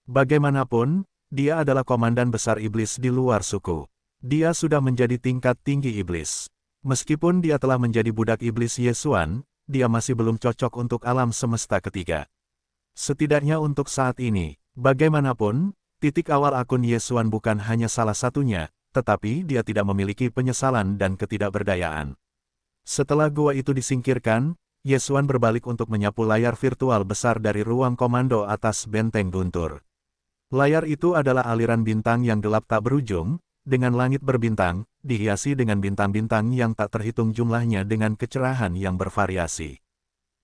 Bagaimanapun, dia adalah komandan besar iblis di luar suku. Dia sudah menjadi tingkat tinggi iblis. Meskipun dia telah menjadi budak iblis Ye Xuan, dia masih belum cocok untuk alam semesta ketiga. Setidaknya untuk saat ini, bagaimanapun, titik awal akun Ye Xuan bukan hanya salah satunya, tetapi dia tidak memiliki penyesalan dan ketidakberdayaan. Setelah gua itu disingkirkan, Ye Xuan berbalik untuk menyapu layar virtual besar dari ruang komando atas benteng guntur. Layar itu adalah aliran bintang yang gelap tak berujung, dengan langit berbintang, dihiasi dengan bintang-bintang yang tak terhitung jumlahnya dengan kecerahan yang bervariasi.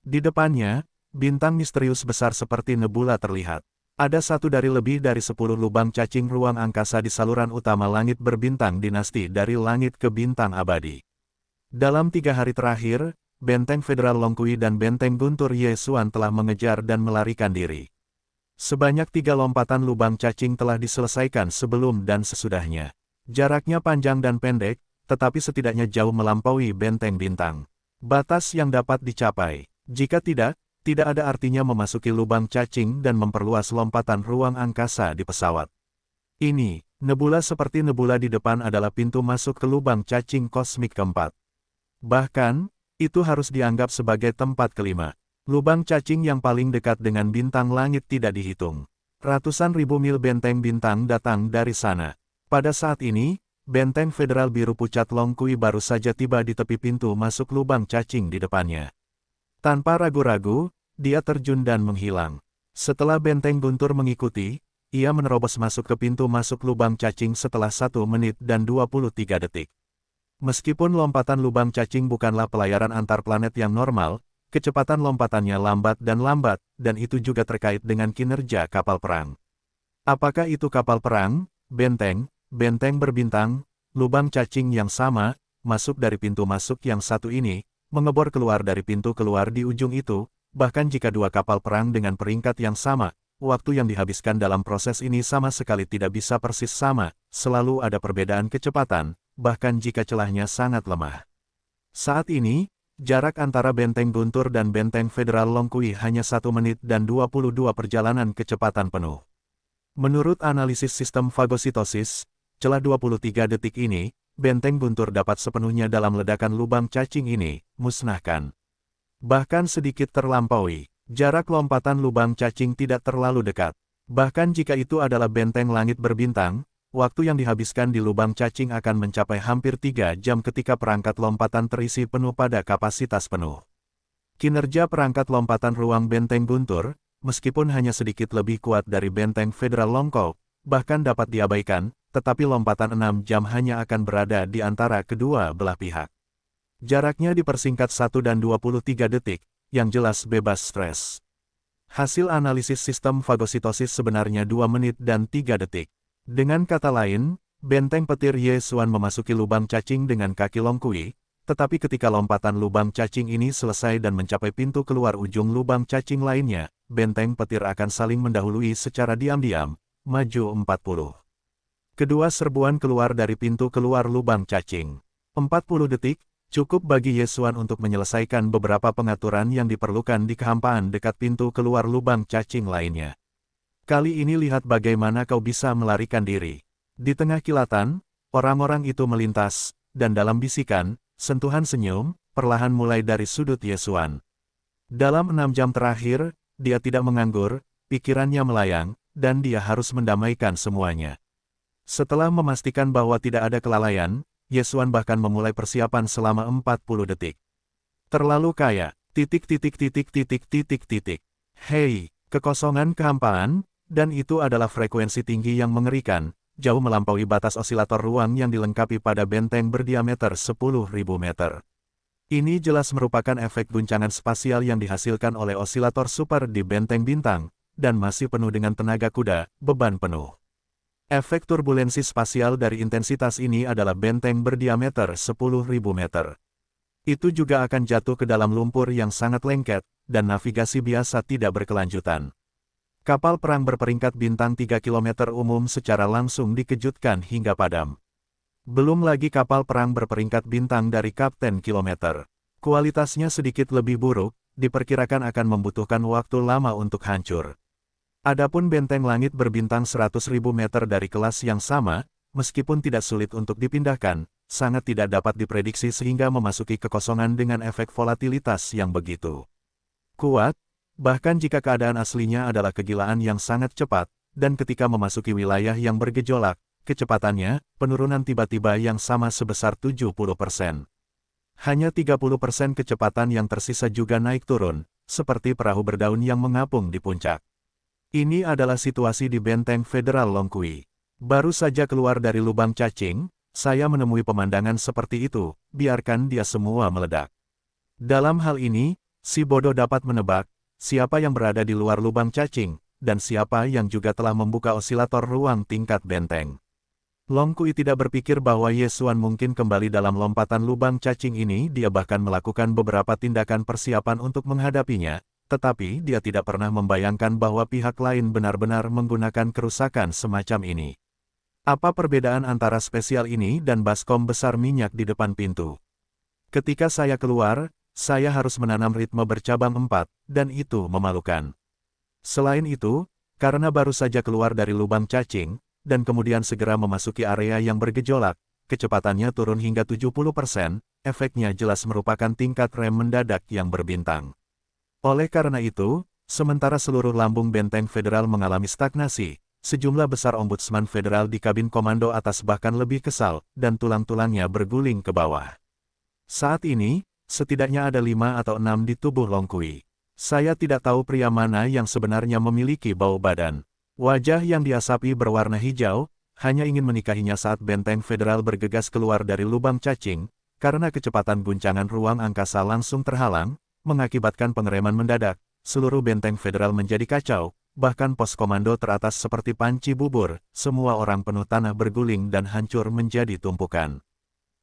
Di depannya, bintang misterius besar seperti nebula terlihat. Ada satu dari lebih dari 10 lubang cacing ruang angkasa di saluran utama langit berbintang dinasti dari langit ke bintang abadi. Dalam 3 hari terakhir, benteng federal Long Kui dan benteng guntur Ye Xuan telah mengejar dan melarikan diri. Sebanyak 3 lompatan lubang cacing telah diselesaikan sebelum dan sesudahnya. Jaraknya panjang dan pendek, tetapi setidaknya jauh melampaui benteng bintang. Batas yang dapat dicapai. Jika tidak ada artinya memasuki lubang cacing dan memperluas lompatan ruang angkasa di pesawat. Ini, nebula seperti nebula di depan adalah pintu masuk ke lubang cacing kosmik keempat. Bahkan, itu harus dianggap sebagai tempat kelima. Lubang cacing yang paling dekat dengan bintang langit tidak dihitung. Ratusan ribu mil benteng bintang datang dari sana. Pada saat ini, benteng federal biru pucat Long Kui baru saja tiba di tepi pintu masuk lubang cacing di depannya. Tanpa ragu-ragu, dia terjun dan menghilang. Setelah benteng guntur mengikuti, ia menerobos masuk ke pintu masuk lubang cacing setelah 1 menit dan 23 detik. Meskipun lompatan lubang cacing bukanlah pelayaran antar planet yang normal, kecepatan lompatannya lambat, dan itu juga terkait dengan kinerja kapal perang. Apakah itu kapal perang, benteng berbintang, lubang cacing yang sama, masuk dari pintu masuk yang satu ini, mengebor keluar dari pintu keluar di ujung itu, bahkan jika dua kapal perang dengan peringkat yang sama, waktu yang dihabiskan dalam proses ini sama sekali tidak bisa persis sama, selalu ada perbedaan kecepatan, bahkan jika celahnya sangat lemah. Saat ini, jarak antara benteng Guntur dan benteng Federal Longqui hanya 1 menit dan 22 perjalanan kecepatan penuh. Menurut analisis sistem fagositosis, celah 23 detik ini, benteng Guntur dapat sepenuhnya dalam ledakan lubang cacing ini, musnahkan. Bahkan sedikit terlampaui, jarak lompatan lubang cacing tidak terlalu dekat. Bahkan jika itu adalah benteng langit berbintang, waktu yang dihabiskan di lubang cacing akan mencapai hampir 3 jam ketika perangkat lompatan terisi penuh pada kapasitas penuh. Kinerja perangkat lompatan ruang benteng Guntur, meskipun hanya sedikit lebih kuat dari benteng Federal Longkou, bahkan dapat diabaikan, tetapi lompatan 6 jam hanya akan berada di antara kedua belah pihak. Jaraknya dipersingkat 1 dan 23 detik, yang jelas bebas stres. Hasil analisis sistem fagositosis sebenarnya 2 menit dan 3 detik. Dengan kata lain, benteng petir Yesuan memasuki lubang cacing dengan kaki Longqui, tetapi ketika lompatan lubang cacing ini selesai dan mencapai pintu keluar ujung lubang cacing lainnya, benteng petir akan saling mendahului secara diam-diam, maju 40. Kedua serbuan keluar dari pintu keluar lubang cacing. 40 detik, cukup bagi Yesuan untuk menyelesaikan beberapa pengaturan yang diperlukan di kehampaan dekat pintu keluar lubang cacing lainnya. Kali ini lihat bagaimana kau bisa melarikan diri. Di tengah kilatan, orang-orang itu melintas, dan dalam bisikan, sentuhan senyum, perlahan mulai dari sudut Yesuan. Dalam 6 jam terakhir, dia tidak menganggur, pikirannya melayang, dan dia harus mendamaikan semuanya. Setelah memastikan bahwa tidak ada kelalaian, Yesuan bahkan memulai persiapan selama 40 detik. Terlalu kaya, Hei, kekosongan kehampaan, dan itu adalah frekuensi tinggi yang mengerikan, jauh melampaui batas osilator ruang yang dilengkapi pada benteng berdiameter 10.000 meter. Ini jelas merupakan efek guncangan spasial yang dihasilkan oleh osilator super di benteng bintang, dan masih penuh dengan tenaga kuda, beban penuh. Efek turbulensi spasial dari intensitas ini adalah benteng berdiameter 10.000 meter. Itu juga akan jatuh ke dalam lumpur yang sangat lengket, dan navigasi biasa tidak berkelanjutan. Kapal perang berperingkat bintang 3 km umum secara langsung dikejutkan hingga padam. Belum lagi kapal perang berperingkat bintang dari Kapten Kilometer. Kualitasnya sedikit lebih buruk, diperkirakan akan membutuhkan waktu lama untuk hancur. Adapun benteng langit berbintang 100.000 meter dari kelas yang sama, meskipun tidak sulit untuk dipindahkan, sangat tidak dapat diprediksi sehingga memasuki kekosongan dengan efek volatilitas yang begitu kuat. Bahkan jika keadaan aslinya adalah kegilaan yang sangat cepat, dan ketika memasuki wilayah yang bergejolak, kecepatannya, penurunan tiba-tiba yang sama sebesar 70%. Hanya 30% kecepatan yang tersisa juga naik turun, seperti perahu berdaun yang mengapung di puncak. Ini adalah situasi di benteng Federal Longqui. Baru saja keluar dari lubang cacing, saya menemui pemandangan seperti itu, biarkan dia semua meledak. Dalam hal ini, si bodoh dapat menebak, siapa yang berada di luar lubang cacing, dan siapa yang juga telah membuka osilator ruang tingkat benteng. Longqui tidak berpikir bahwa Yesuan mungkin kembali dalam lompatan lubang cacing ini, dia bahkan melakukan beberapa tindakan persiapan untuk menghadapinya, tetapi dia tidak pernah membayangkan bahwa pihak lain benar-benar menggunakan kerusakan semacam ini. Apa perbedaan antara spesial ini dan baskom besar minyak di depan pintu? Ketika saya keluar, saya harus menanam ritme bercabang 4, dan itu memalukan. Selain itu, karena baru saja keluar dari lubang cacing, dan kemudian segera memasuki area yang bergejolak, kecepatannya turun hingga 70%, efeknya jelas merupakan tingkat rem mendadak yang berbintang. Oleh karena itu, sementara seluruh lambung benteng federal mengalami stagnasi, sejumlah besar ombudsman federal di kabin komando atas bahkan lebih kesal, dan tulang-tulangnya berguling ke bawah. Saat ini, setidaknya ada 5 atau 6 di tubuh Longqui. Saya tidak tahu pria mana yang sebenarnya memiliki bau badan. Wajah yang diasapi berwarna hijau, hanya ingin menikahinya saat benteng federal bergegas keluar dari lubang cacing, karena kecepatan guncangan ruang angkasa langsung terhalang, mengakibatkan pengereman mendadak, seluruh benteng federal menjadi kacau, bahkan pos komando teratas seperti panci bubur, semua orang penuh tanah berguling dan hancur menjadi tumpukan.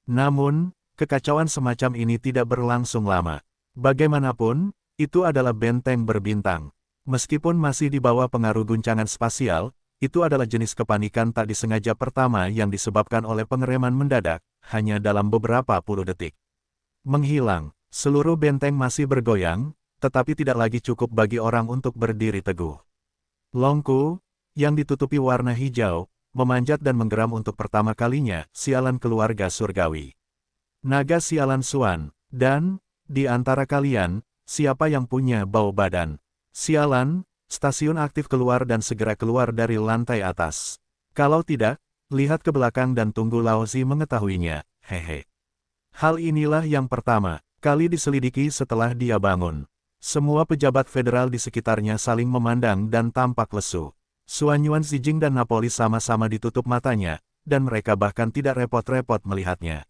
Namun, kekacauan semacam ini tidak berlangsung lama. Bagaimanapun, itu adalah benteng berbintang. Meskipun masih di bawah pengaruh guncangan spasial, itu adalah jenis kepanikan tak disengaja pertama yang disebabkan oleh pengereman mendadak, hanya dalam beberapa puluh detik. Menghilang, seluruh benteng masih bergoyang, tetapi tidak lagi cukup bagi orang untuk berdiri teguh. Longku, yang ditutupi warna hijau, memanjat dan menggeram untuk pertama kalinya, sialan keluarga surgawi. Naga sialan Suan, dan, di antara kalian, siapa yang punya bau badan? Sialan, stasiun aktif keluar dan segera keluar dari lantai atas. Kalau tidak, lihat ke belakang dan tunggu Laozi mengetahuinya, hehe. Hal inilah yang pertama kali diselidiki setelah dia bangun. Semua pejabat federal di sekitarnya saling memandang dan tampak lesu. Suan Yuan Zijing dan Napoli sama-sama ditutup matanya, dan mereka bahkan tidak repot-repot melihatnya.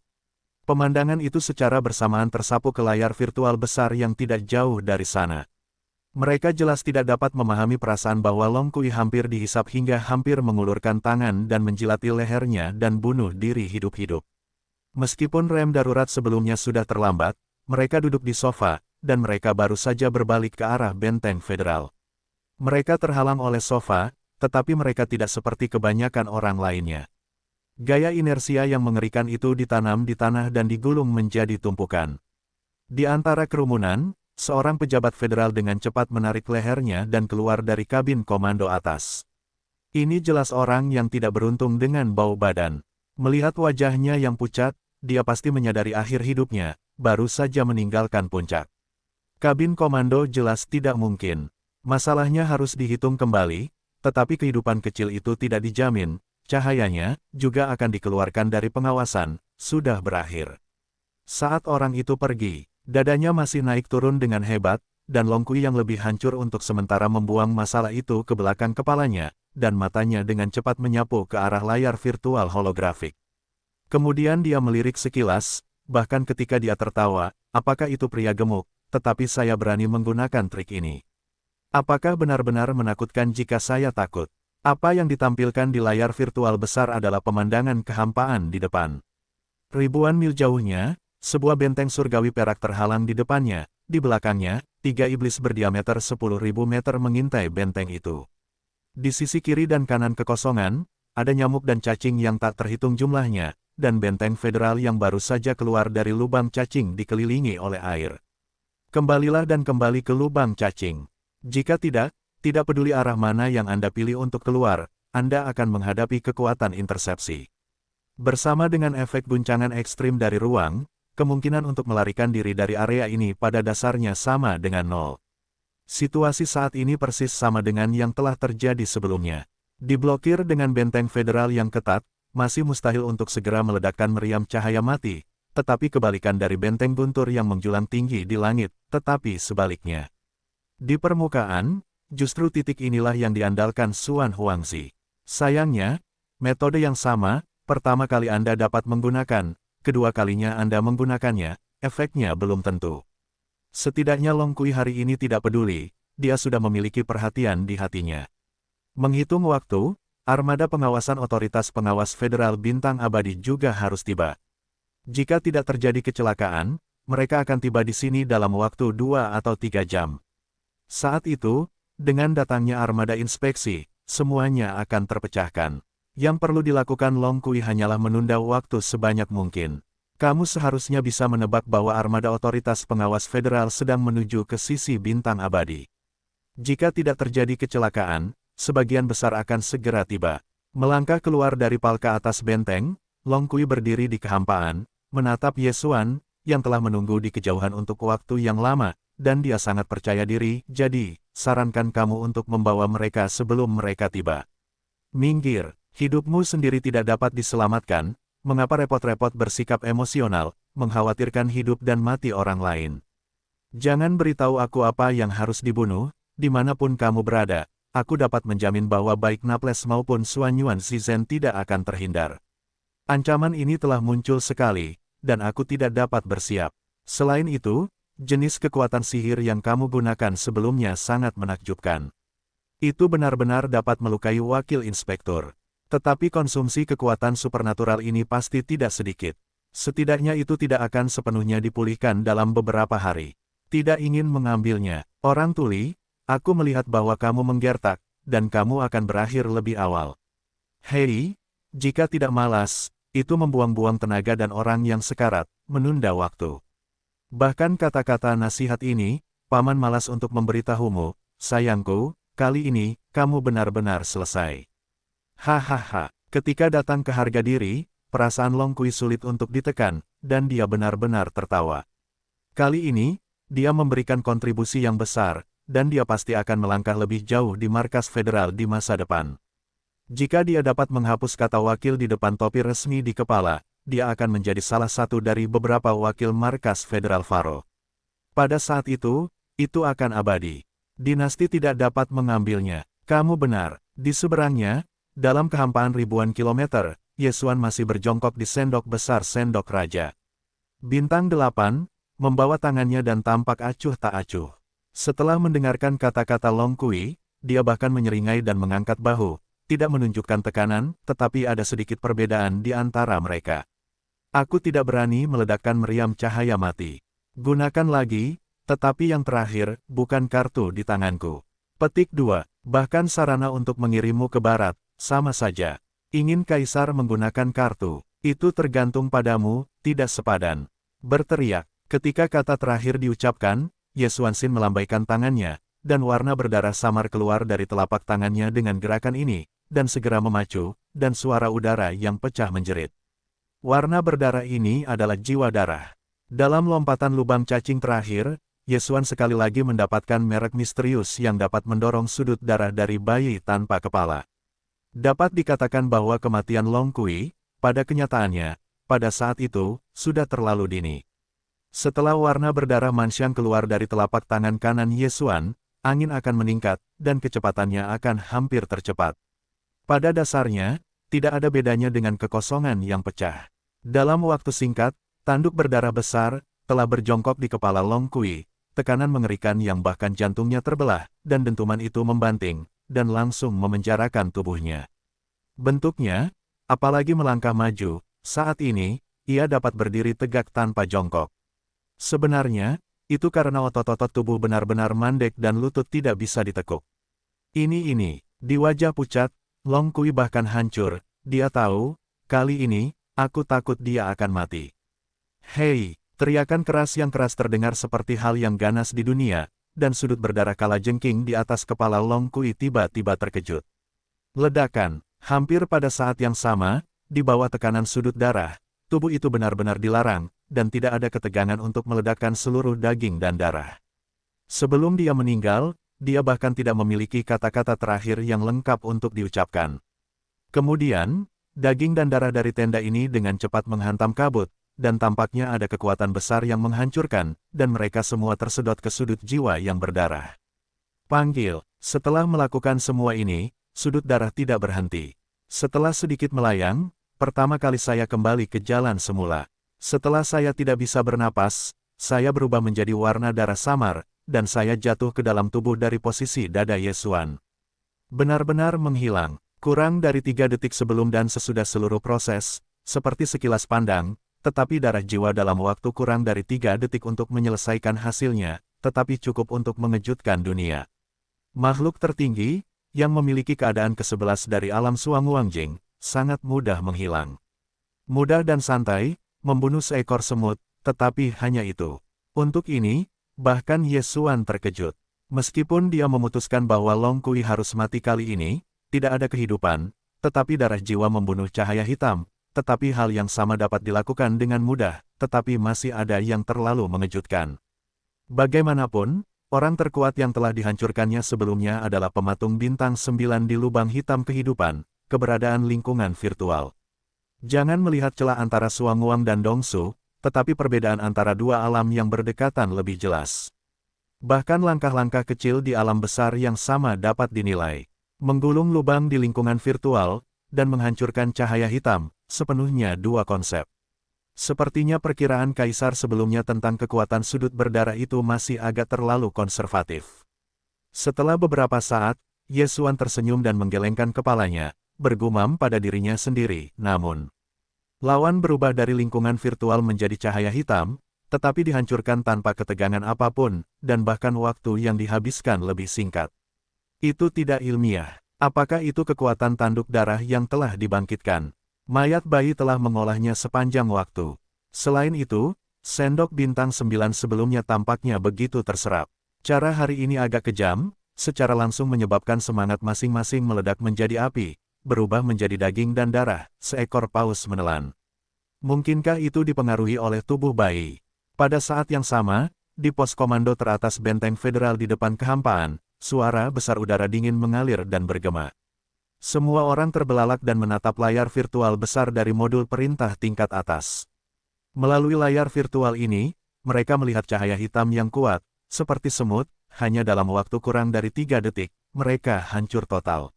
Pemandangan itu secara bersamaan tersapu ke layar virtual besar yang tidak jauh dari sana. Mereka jelas tidak dapat memahami perasaan bahwa Long Kui hampir dihisap hingga hampir mengulurkan tangan dan menjilati lehernya dan bunuh diri hidup-hidup. Meskipun rem darurat sebelumnya sudah terlambat, mereka duduk di sofa, dan mereka baru saja berbalik ke arah benteng federal. Mereka terhalang oleh sofa, tetapi mereka tidak seperti kebanyakan orang lainnya. Gaya inersia yang mengerikan itu ditanam di tanah dan digulung menjadi tumpukan. Di antara kerumunan, seorang pejabat federal dengan cepat menarik lehernya dan keluar dari kabin komando atas. Ini jelas orang yang tidak beruntung dengan bau badan. Melihat wajahnya yang pucat, dia pasti menyadari akhir hidupnya, baru saja meninggalkan puncak. Kabin komando jelas tidak mungkin. Masalahnya harus dihitung kembali, tetapi kehidupan kecil itu tidak dijamin, cahayanya juga akan dikeluarkan dari pengawasan, sudah berakhir. Saat orang itu pergi, dadanya masih naik turun dengan hebat, dan Long Kui yang lebih hancur untuk sementara membuang masalah itu ke belakang kepalanya, dan matanya dengan cepat menyapu ke arah layar virtual holografik. Kemudian dia melirik sekilas, bahkan ketika dia tertawa, apakah itu pria gemuk, tetapi saya berani menggunakan trik ini. Apakah benar-benar menakutkan jika saya takut? Apa yang ditampilkan di layar virtual besar adalah pemandangan kehampaan di depan. Ribuan mil jauhnya, sebuah benteng surgawi perak terhalang di depannya, di belakangnya, 3 iblis berdiameter 10.000 meter mengintai benteng itu. Di sisi kiri dan kanan kekosongan, ada nyamuk dan cacing yang tak terhitung jumlahnya, dan benteng federal yang baru saja keluar dari lubang cacing dikelilingi oleh air. Kembalilah dan kembali ke lubang cacing. Jika tidak peduli arah mana yang Anda pilih untuk keluar, Anda akan menghadapi kekuatan intersepsi. Bersama dengan efek guncangan ekstrim dari ruang, kemungkinan untuk melarikan diri dari area ini pada dasarnya sama dengan nol. Situasi saat ini persis sama dengan yang telah terjadi sebelumnya. Diblokir dengan benteng federal yang ketat, masih mustahil untuk segera meledakkan meriam cahaya mati, tetapi kebalikan dari benteng guntur yang menjulang tinggi di langit, tetapi sebaliknya. Di permukaan, justru titik inilah yang diandalkan Suan Huangzi. Sayangnya, metode yang sama, pertama kali Anda dapat menggunakan, kedua kalinya Anda menggunakannya, efeknya belum tentu. Setidaknya Long Kui hari ini tidak peduli, dia sudah memiliki perhatian di hatinya. Menghitung waktu, armada pengawasan otoritas pengawas federal bintang abadi juga harus tiba. Jika tidak terjadi kecelakaan, mereka akan tiba di sini dalam waktu 2 atau 3 jam. Saat itu, dengan datangnya armada inspeksi, semuanya akan terpecahkan. Yang perlu dilakukan Long Kui hanyalah menunda waktu sebanyak mungkin. Kamu seharusnya bisa menebak bahwa armada otoritas pengawas federal sedang menuju ke sisi bintang abadi. Jika tidak terjadi kecelakaan, sebagian besar akan segera tiba. Melangkah keluar dari palka atas benteng, Long Kui berdiri di kehampaan, menatap Ye Xuan, yang telah menunggu di kejauhan untuk waktu yang lama, dan dia sangat percaya diri, jadi, sarankan kamu untuk membawa mereka sebelum mereka tiba. Minggir, hidupmu sendiri tidak dapat diselamatkan, mengapa repot-repot bersikap emosional, mengkhawatirkan hidup dan mati orang lain. Jangan beritahu aku apa yang harus dibunuh, dimanapun kamu berada, aku dapat menjamin bahwa baik Naples maupun Xuanyuan Shizhen tidak akan terhindar. Ancaman ini telah muncul sekali, dan aku tidak dapat bersiap. Selain itu, jenis kekuatan sihir yang kamu gunakan sebelumnya sangat menakjubkan. Itu benar-benar dapat melukai wakil inspektur. Tetapi konsumsi kekuatan supernatural ini pasti tidak sedikit. Setidaknya itu tidak akan sepenuhnya dipulihkan dalam beberapa hari. Tidak ingin mengambilnya, orang tuli, aku melihat bahwa kamu menggertak, dan kamu akan berakhir lebih awal. Hei, jika tidak malas, itu membuang-buang tenaga dan orang yang sekarat, menunda waktu. Bahkan kata-kata nasihat ini, paman malas untuk memberitahumu, sayangku, kali ini, kamu benar-benar selesai. Hahaha, ketika datang ke harga diri, perasaan Long Kui sulit untuk ditekan, dan dia benar-benar tertawa. Kali ini, dia memberikan kontribusi yang besar, dan dia pasti akan melangkah lebih jauh di markas federal di masa depan. Jika dia dapat menghapus kata wakil di depan topi resmi di kepala, dia akan menjadi salah satu dari beberapa wakil markas federal Faro. Pada saat itu akan abadi. Dinasti tidak dapat mengambilnya. Kamu benar, di seberangnya, dalam kehampaan ribuan kilometer, Yesuan masih berjongkok di sendok besar sendok raja. Bintang 8, membawa tangannya dan tampak acuh tak acuh. Setelah mendengarkan kata-kata Long Kui, dia bahkan menyeringai dan mengangkat bahu, tidak menunjukkan tekanan, tetapi ada sedikit perbedaan di antara mereka. Aku tidak berani meledakkan meriam cahaya mati. Gunakan lagi, tetapi yang terakhir, bukan kartu di tanganku. Petik 2, bahkan sarana untuk mengirimmu ke barat, sama saja. Ingin kaisar menggunakan kartu, itu tergantung padamu, tidak sepadan. Berteriak, ketika kata terakhir diucapkan, Yesuan Xin melambaikan tangannya, dan warna berdarah samar keluar dari telapak tangannya dengan gerakan ini, dan segera memacu, dan suara udara yang pecah menjerit. Warna berdarah ini adalah jiwa darah. Dalam lompatan lubang cacing terakhir, Yesuan sekali lagi mendapatkan merek misterius yang dapat mendorong sudut darah dari bayi tanpa kepala. Dapat dikatakan bahwa kematian Long Kui, pada kenyataannya, pada saat itu, sudah terlalu dini. Setelah warna berdarah Manxiang keluar dari telapak tangan kanan Yesuan, angin akan meningkat, dan kecepatannya akan hampir tercepat. Pada dasarnya, tidak ada bedanya dengan kekosongan yang pecah. Dalam waktu singkat, tanduk berdarah besar, telah berjongkok di kepala Long Kui, tekanan mengerikan yang bahkan jantungnya terbelah, dan dentuman itu membanting, dan langsung memenjarakan tubuhnya. Bentuknya, apalagi melangkah maju, saat ini, ia dapat berdiri tegak tanpa jongkok. Sebenarnya, itu karena otot-otot tubuh benar-benar mandek dan lutut tidak bisa ditekuk. Ini, di wajah pucat, Long Kui bahkan hancur, dia tahu, kali ini, aku takut dia akan mati. Hei, teriakan keras yang keras terdengar seperti hal yang ganas di dunia, dan sudut berdarah kalajengking di atas kepala Long Kui tiba-tiba terkejut. Ledakan, hampir pada saat yang sama, di bawah tekanan sudut darah, tubuh itu benar-benar dilarang, dan tidak ada ketegangan untuk meledakkan seluruh daging dan darah. Sebelum dia meninggal, dia bahkan tidak memiliki kata-kata terakhir yang lengkap untuk diucapkan. Kemudian, daging dan darah dari tenda ini dengan cepat menghantam kabut, dan tampaknya ada kekuatan besar yang menghancurkan, dan mereka semua tersedot ke sudut jiwa yang berdarah. Panggil, setelah melakukan semua ini, sudut darah tidak berhenti. Setelah sedikit melayang, pertama kali saya kembali ke jalan semula. Setelah saya tidak bisa bernapas, saya berubah menjadi warna darah samar, dan saya jatuh ke dalam tubuh dari posisi dada Yesuan. Benar-benar menghilang, kurang dari 3 detik sebelum dan sesudah seluruh proses, seperti sekilas pandang, tetapi darah jiwa dalam waktu kurang dari 3 detik untuk menyelesaikan hasilnya, tetapi cukup untuk mengejutkan dunia. Makhluk tertinggi, yang memiliki keadaan ke-11 dari alam Suanguangjing, sangat mudah menghilang. Mudah dan santai, membunuh seekor semut, tetapi hanya itu. Untuk ini, bahkan Yesuan terkejut. Meskipun dia memutuskan bahwa Long Kui harus mati kali ini, tidak ada kehidupan, tetapi darah jiwa membunuh cahaya hitam, tetapi hal yang sama dapat dilakukan dengan mudah, tetapi masih ada yang terlalu mengejutkan. Bagaimanapun, orang terkuat yang telah dihancurkannya sebelumnya adalah pematung bintang 9 di lubang hitam kehidupan, keberadaan lingkungan virtual. Jangan melihat celah antara Suanguang dan Dongsu, tetapi perbedaan antara dua alam yang berdekatan lebih jelas. Bahkan langkah-langkah kecil di alam besar yang sama dapat dinilai. Menggulung lubang di lingkungan virtual, dan menghancurkan cahaya hitam, sepenuhnya dua konsep. Sepertinya perkiraan Kaisar sebelumnya tentang kekuatan sudut berdarah itu masih agak terlalu konservatif. Setelah beberapa saat, Yesuan tersenyum dan menggelengkan kepalanya, bergumam pada dirinya sendiri, namun lawan berubah dari lingkungan virtual menjadi cahaya hitam, tetapi dihancurkan tanpa ketegangan apapun, dan bahkan waktu yang dihabiskan lebih singkat. Itu tidak ilmiah. Apakah itu kekuatan tanduk darah yang telah dibangkitkan? Mayat bayi telah mengolahnya sepanjang waktu. Selain itu, sendok bintang 9 sebelumnya tampaknya begitu terserap. Cara hari ini agak kejam, secara langsung menyebabkan semangat masing-masing meledak menjadi api, berubah menjadi daging dan darah, seekor paus menelan. Mungkinkah itu dipengaruhi oleh tubuh bayi? Pada saat yang sama, di pos komando teratas benteng federal di depan kehampaan, suara besar udara dingin mengalir dan bergema. Semua orang terbelalak dan menatap layar virtual besar dari modul perintah tingkat atas. Melalui layar virtual ini, mereka melihat cahaya hitam yang kuat, seperti semut, hanya dalam waktu kurang dari 3 detik, mereka hancur total.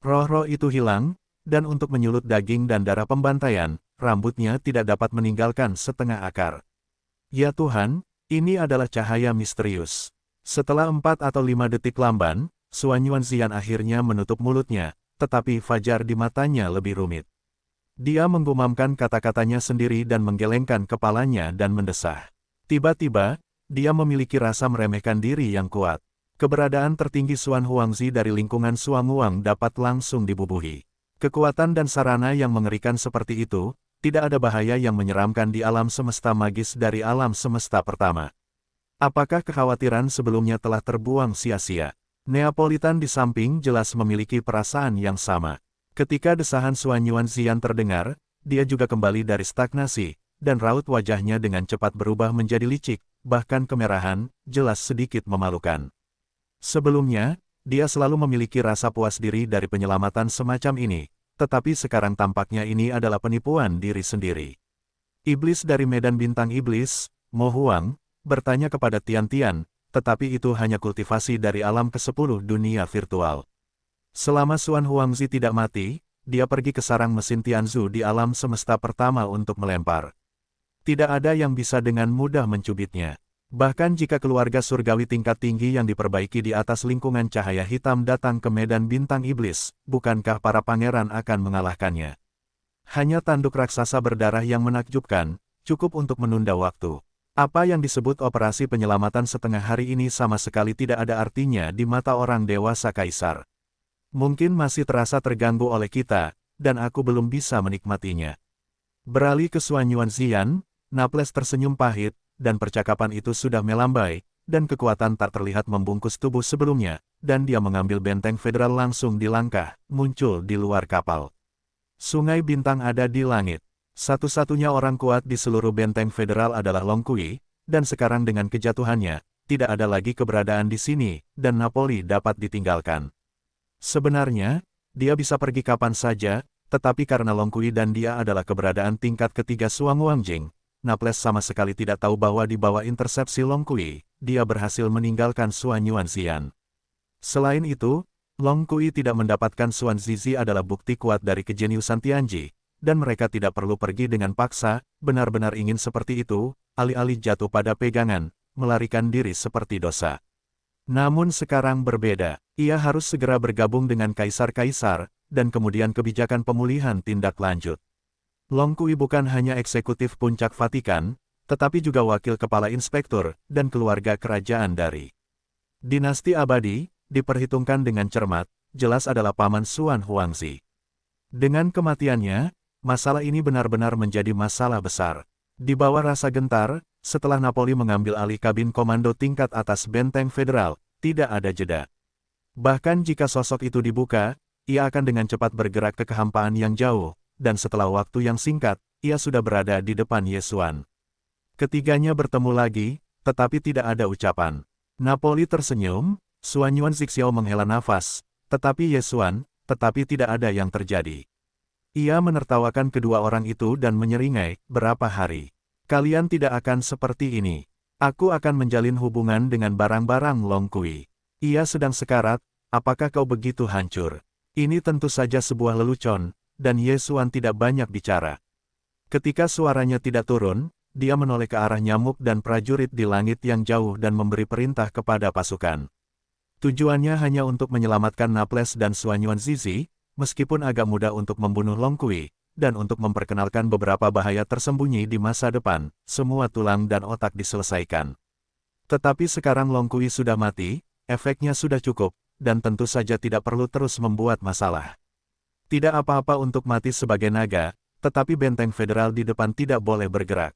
Roh-roh itu hilang, dan untuk menyulut daging dan darah pembantaian, rambutnya tidak dapat meninggalkan setengah akar. Ya Tuhan, ini adalah cahaya misterius. Setelah 4 atau 5 detik lamban, Suan Yuanzian akhirnya menutup mulutnya, tetapi fajar di matanya lebih rumit. Dia menggumamkan kata-katanya sendiri dan menggelengkan kepalanya dan mendesah. Tiba-tiba, dia memiliki rasa meremehkan diri yang kuat. Keberadaan tertinggi Suan Huangzi dari lingkungan Suanguang dapat langsung dibubuhi. Kekuatan dan sarana yang mengerikan seperti itu, tidak ada bahaya yang menyeramkan di alam semesta magis dari alam semesta pertama. Apakah kekhawatiran sebelumnya telah terbuang sia-sia? Neapolitan di samping jelas memiliki perasaan yang sama. Ketika desahan Suan Yuanzian terdengar, dia juga kembali dari stagnasi, dan raut wajahnya dengan cepat berubah menjadi licik, bahkan kemerahan, jelas sedikit memalukan. Sebelumnya, dia selalu memiliki rasa puas diri dari penyelamatan semacam ini, tetapi sekarang tampaknya ini adalah penipuan diri sendiri. Iblis dari Medan Bintang Iblis, Mo Huang, bertanya kepada Tian-Tian, tetapi itu hanya kultivasi dari alam ke-10 dunia virtual. Selama Suan Huangzi tidak mati, dia pergi ke sarang mesin Tianzu di alam semesta pertama untuk melempar. Tidak ada yang bisa dengan mudah mencubitnya. Bahkan jika keluarga surgawi tingkat tinggi yang diperbaiki di atas lingkungan cahaya hitam datang ke Medan Bintang Iblis, bukankah para pangeran akan mengalahkannya? Hanya tanduk raksasa berdarah yang menakjubkan, cukup untuk menunda waktu. Apa yang disebut operasi penyelamatan setengah hari ini sama sekali tidak ada artinya di mata orang dewasa Kaisar. Mungkin masih terasa terganggu oleh kita, dan aku belum bisa menikmatinya. Beralih ke Suan Yuanzian, Naples tersenyum pahit, dan percakapan itu sudah melambai, dan kekuatan tak terlihat membungkus tubuh sebelumnya, dan dia mengambil benteng federal langsung di langkah, muncul di luar kapal. Sungai bintang ada di langit. Satu-satunya orang kuat di seluruh benteng federal adalah Long Kui, dan sekarang dengan kejatuhannya, tidak ada lagi keberadaan di sini, dan Napoli dapat ditinggalkan. Sebenarnya, dia bisa pergi kapan saja, tetapi karena Long Kui dan dia adalah keberadaan tingkat ketiga Suang Wangjing, Naples sama sekali tidak tahu bahwa di bawah intersepsi Long Kui, dia berhasil meninggalkan Suan Yuanzian. Selain itu, Long Kui tidak mendapatkan Suan Zizi adalah bukti kuat dari kejeniusan Tianji, dan mereka tidak perlu pergi dengan paksa, benar-benar ingin seperti itu, alih-alih jatuh pada pegangan, melarikan diri seperti dosa. Namun sekarang berbeda, ia harus segera bergabung dengan kaisar-kaisar, dan kemudian kebijakan pemulihan tindak lanjut. Long Kui bukan hanya eksekutif puncak Vatikan, tetapi juga wakil kepala inspektur, dan keluarga kerajaan dari dinasti abadi, diperhitungkan dengan cermat, jelas adalah paman Suan Huangzi. Dengan kematiannya, masalah ini benar-benar menjadi masalah besar. Di bawah rasa gentar, setelah Napoli mengambil alih kabin komando tingkat atas benteng federal, tidak ada jeda. Bahkan jika sosok itu dibuka, ia akan dengan cepat bergerak ke kehampaan yang jauh, dan setelah waktu yang singkat, ia sudah berada di depan Yesuan. Ketiganya bertemu lagi, tetapi tidak ada ucapan. Napoli tersenyum, Suan Yuanzixiao menghela nafas, tetapi tidak ada yang terjadi. Ia menertawakan kedua orang itu dan menyeringai, berapa hari. Kalian tidak akan seperti ini. Aku akan menjalin hubungan dengan barang-barang Long Kui. Ia sedang sekarat, apakah kau begitu hancur? Ini tentu saja sebuah lelucon, dan Ye Xuan tidak banyak bicara. Ketika suaranya tidak turun, dia menoleh ke arah nyamuk dan prajurit di langit yang jauh dan memberi perintah kepada pasukan. Tujuannya hanya untuk menyelamatkan Naples dan Suanyuan Zizi, meskipun agak mudah untuk membunuh Long Kui, dan untuk memperkenalkan beberapa bahaya tersembunyi di masa depan, semua tulang dan otak diselesaikan. Tetapi sekarang Long Kui sudah mati, efeknya sudah cukup, dan tentu saja tidak perlu terus membuat masalah. Tidak apa-apa untuk mati sebagai naga, tetapi benteng federal di depan tidak boleh bergerak.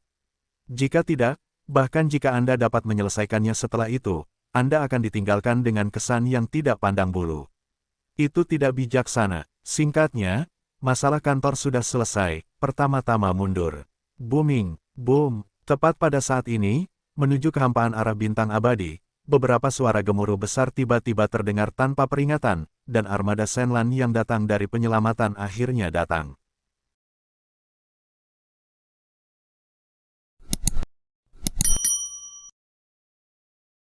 Jika tidak, bahkan jika Anda dapat menyelesaikannya setelah itu, Anda akan ditinggalkan dengan kesan yang tidak pandang bulu. Itu tidak bijaksana. Singkatnya, masalah kantor sudah selesai, pertama-tama mundur. Booming, boom, tepat pada saat ini, menuju kehampaan arah bintang abadi, beberapa suara gemuruh besar tiba-tiba terdengar tanpa peringatan, dan armada Senlan yang datang dari penyelamatan akhirnya datang.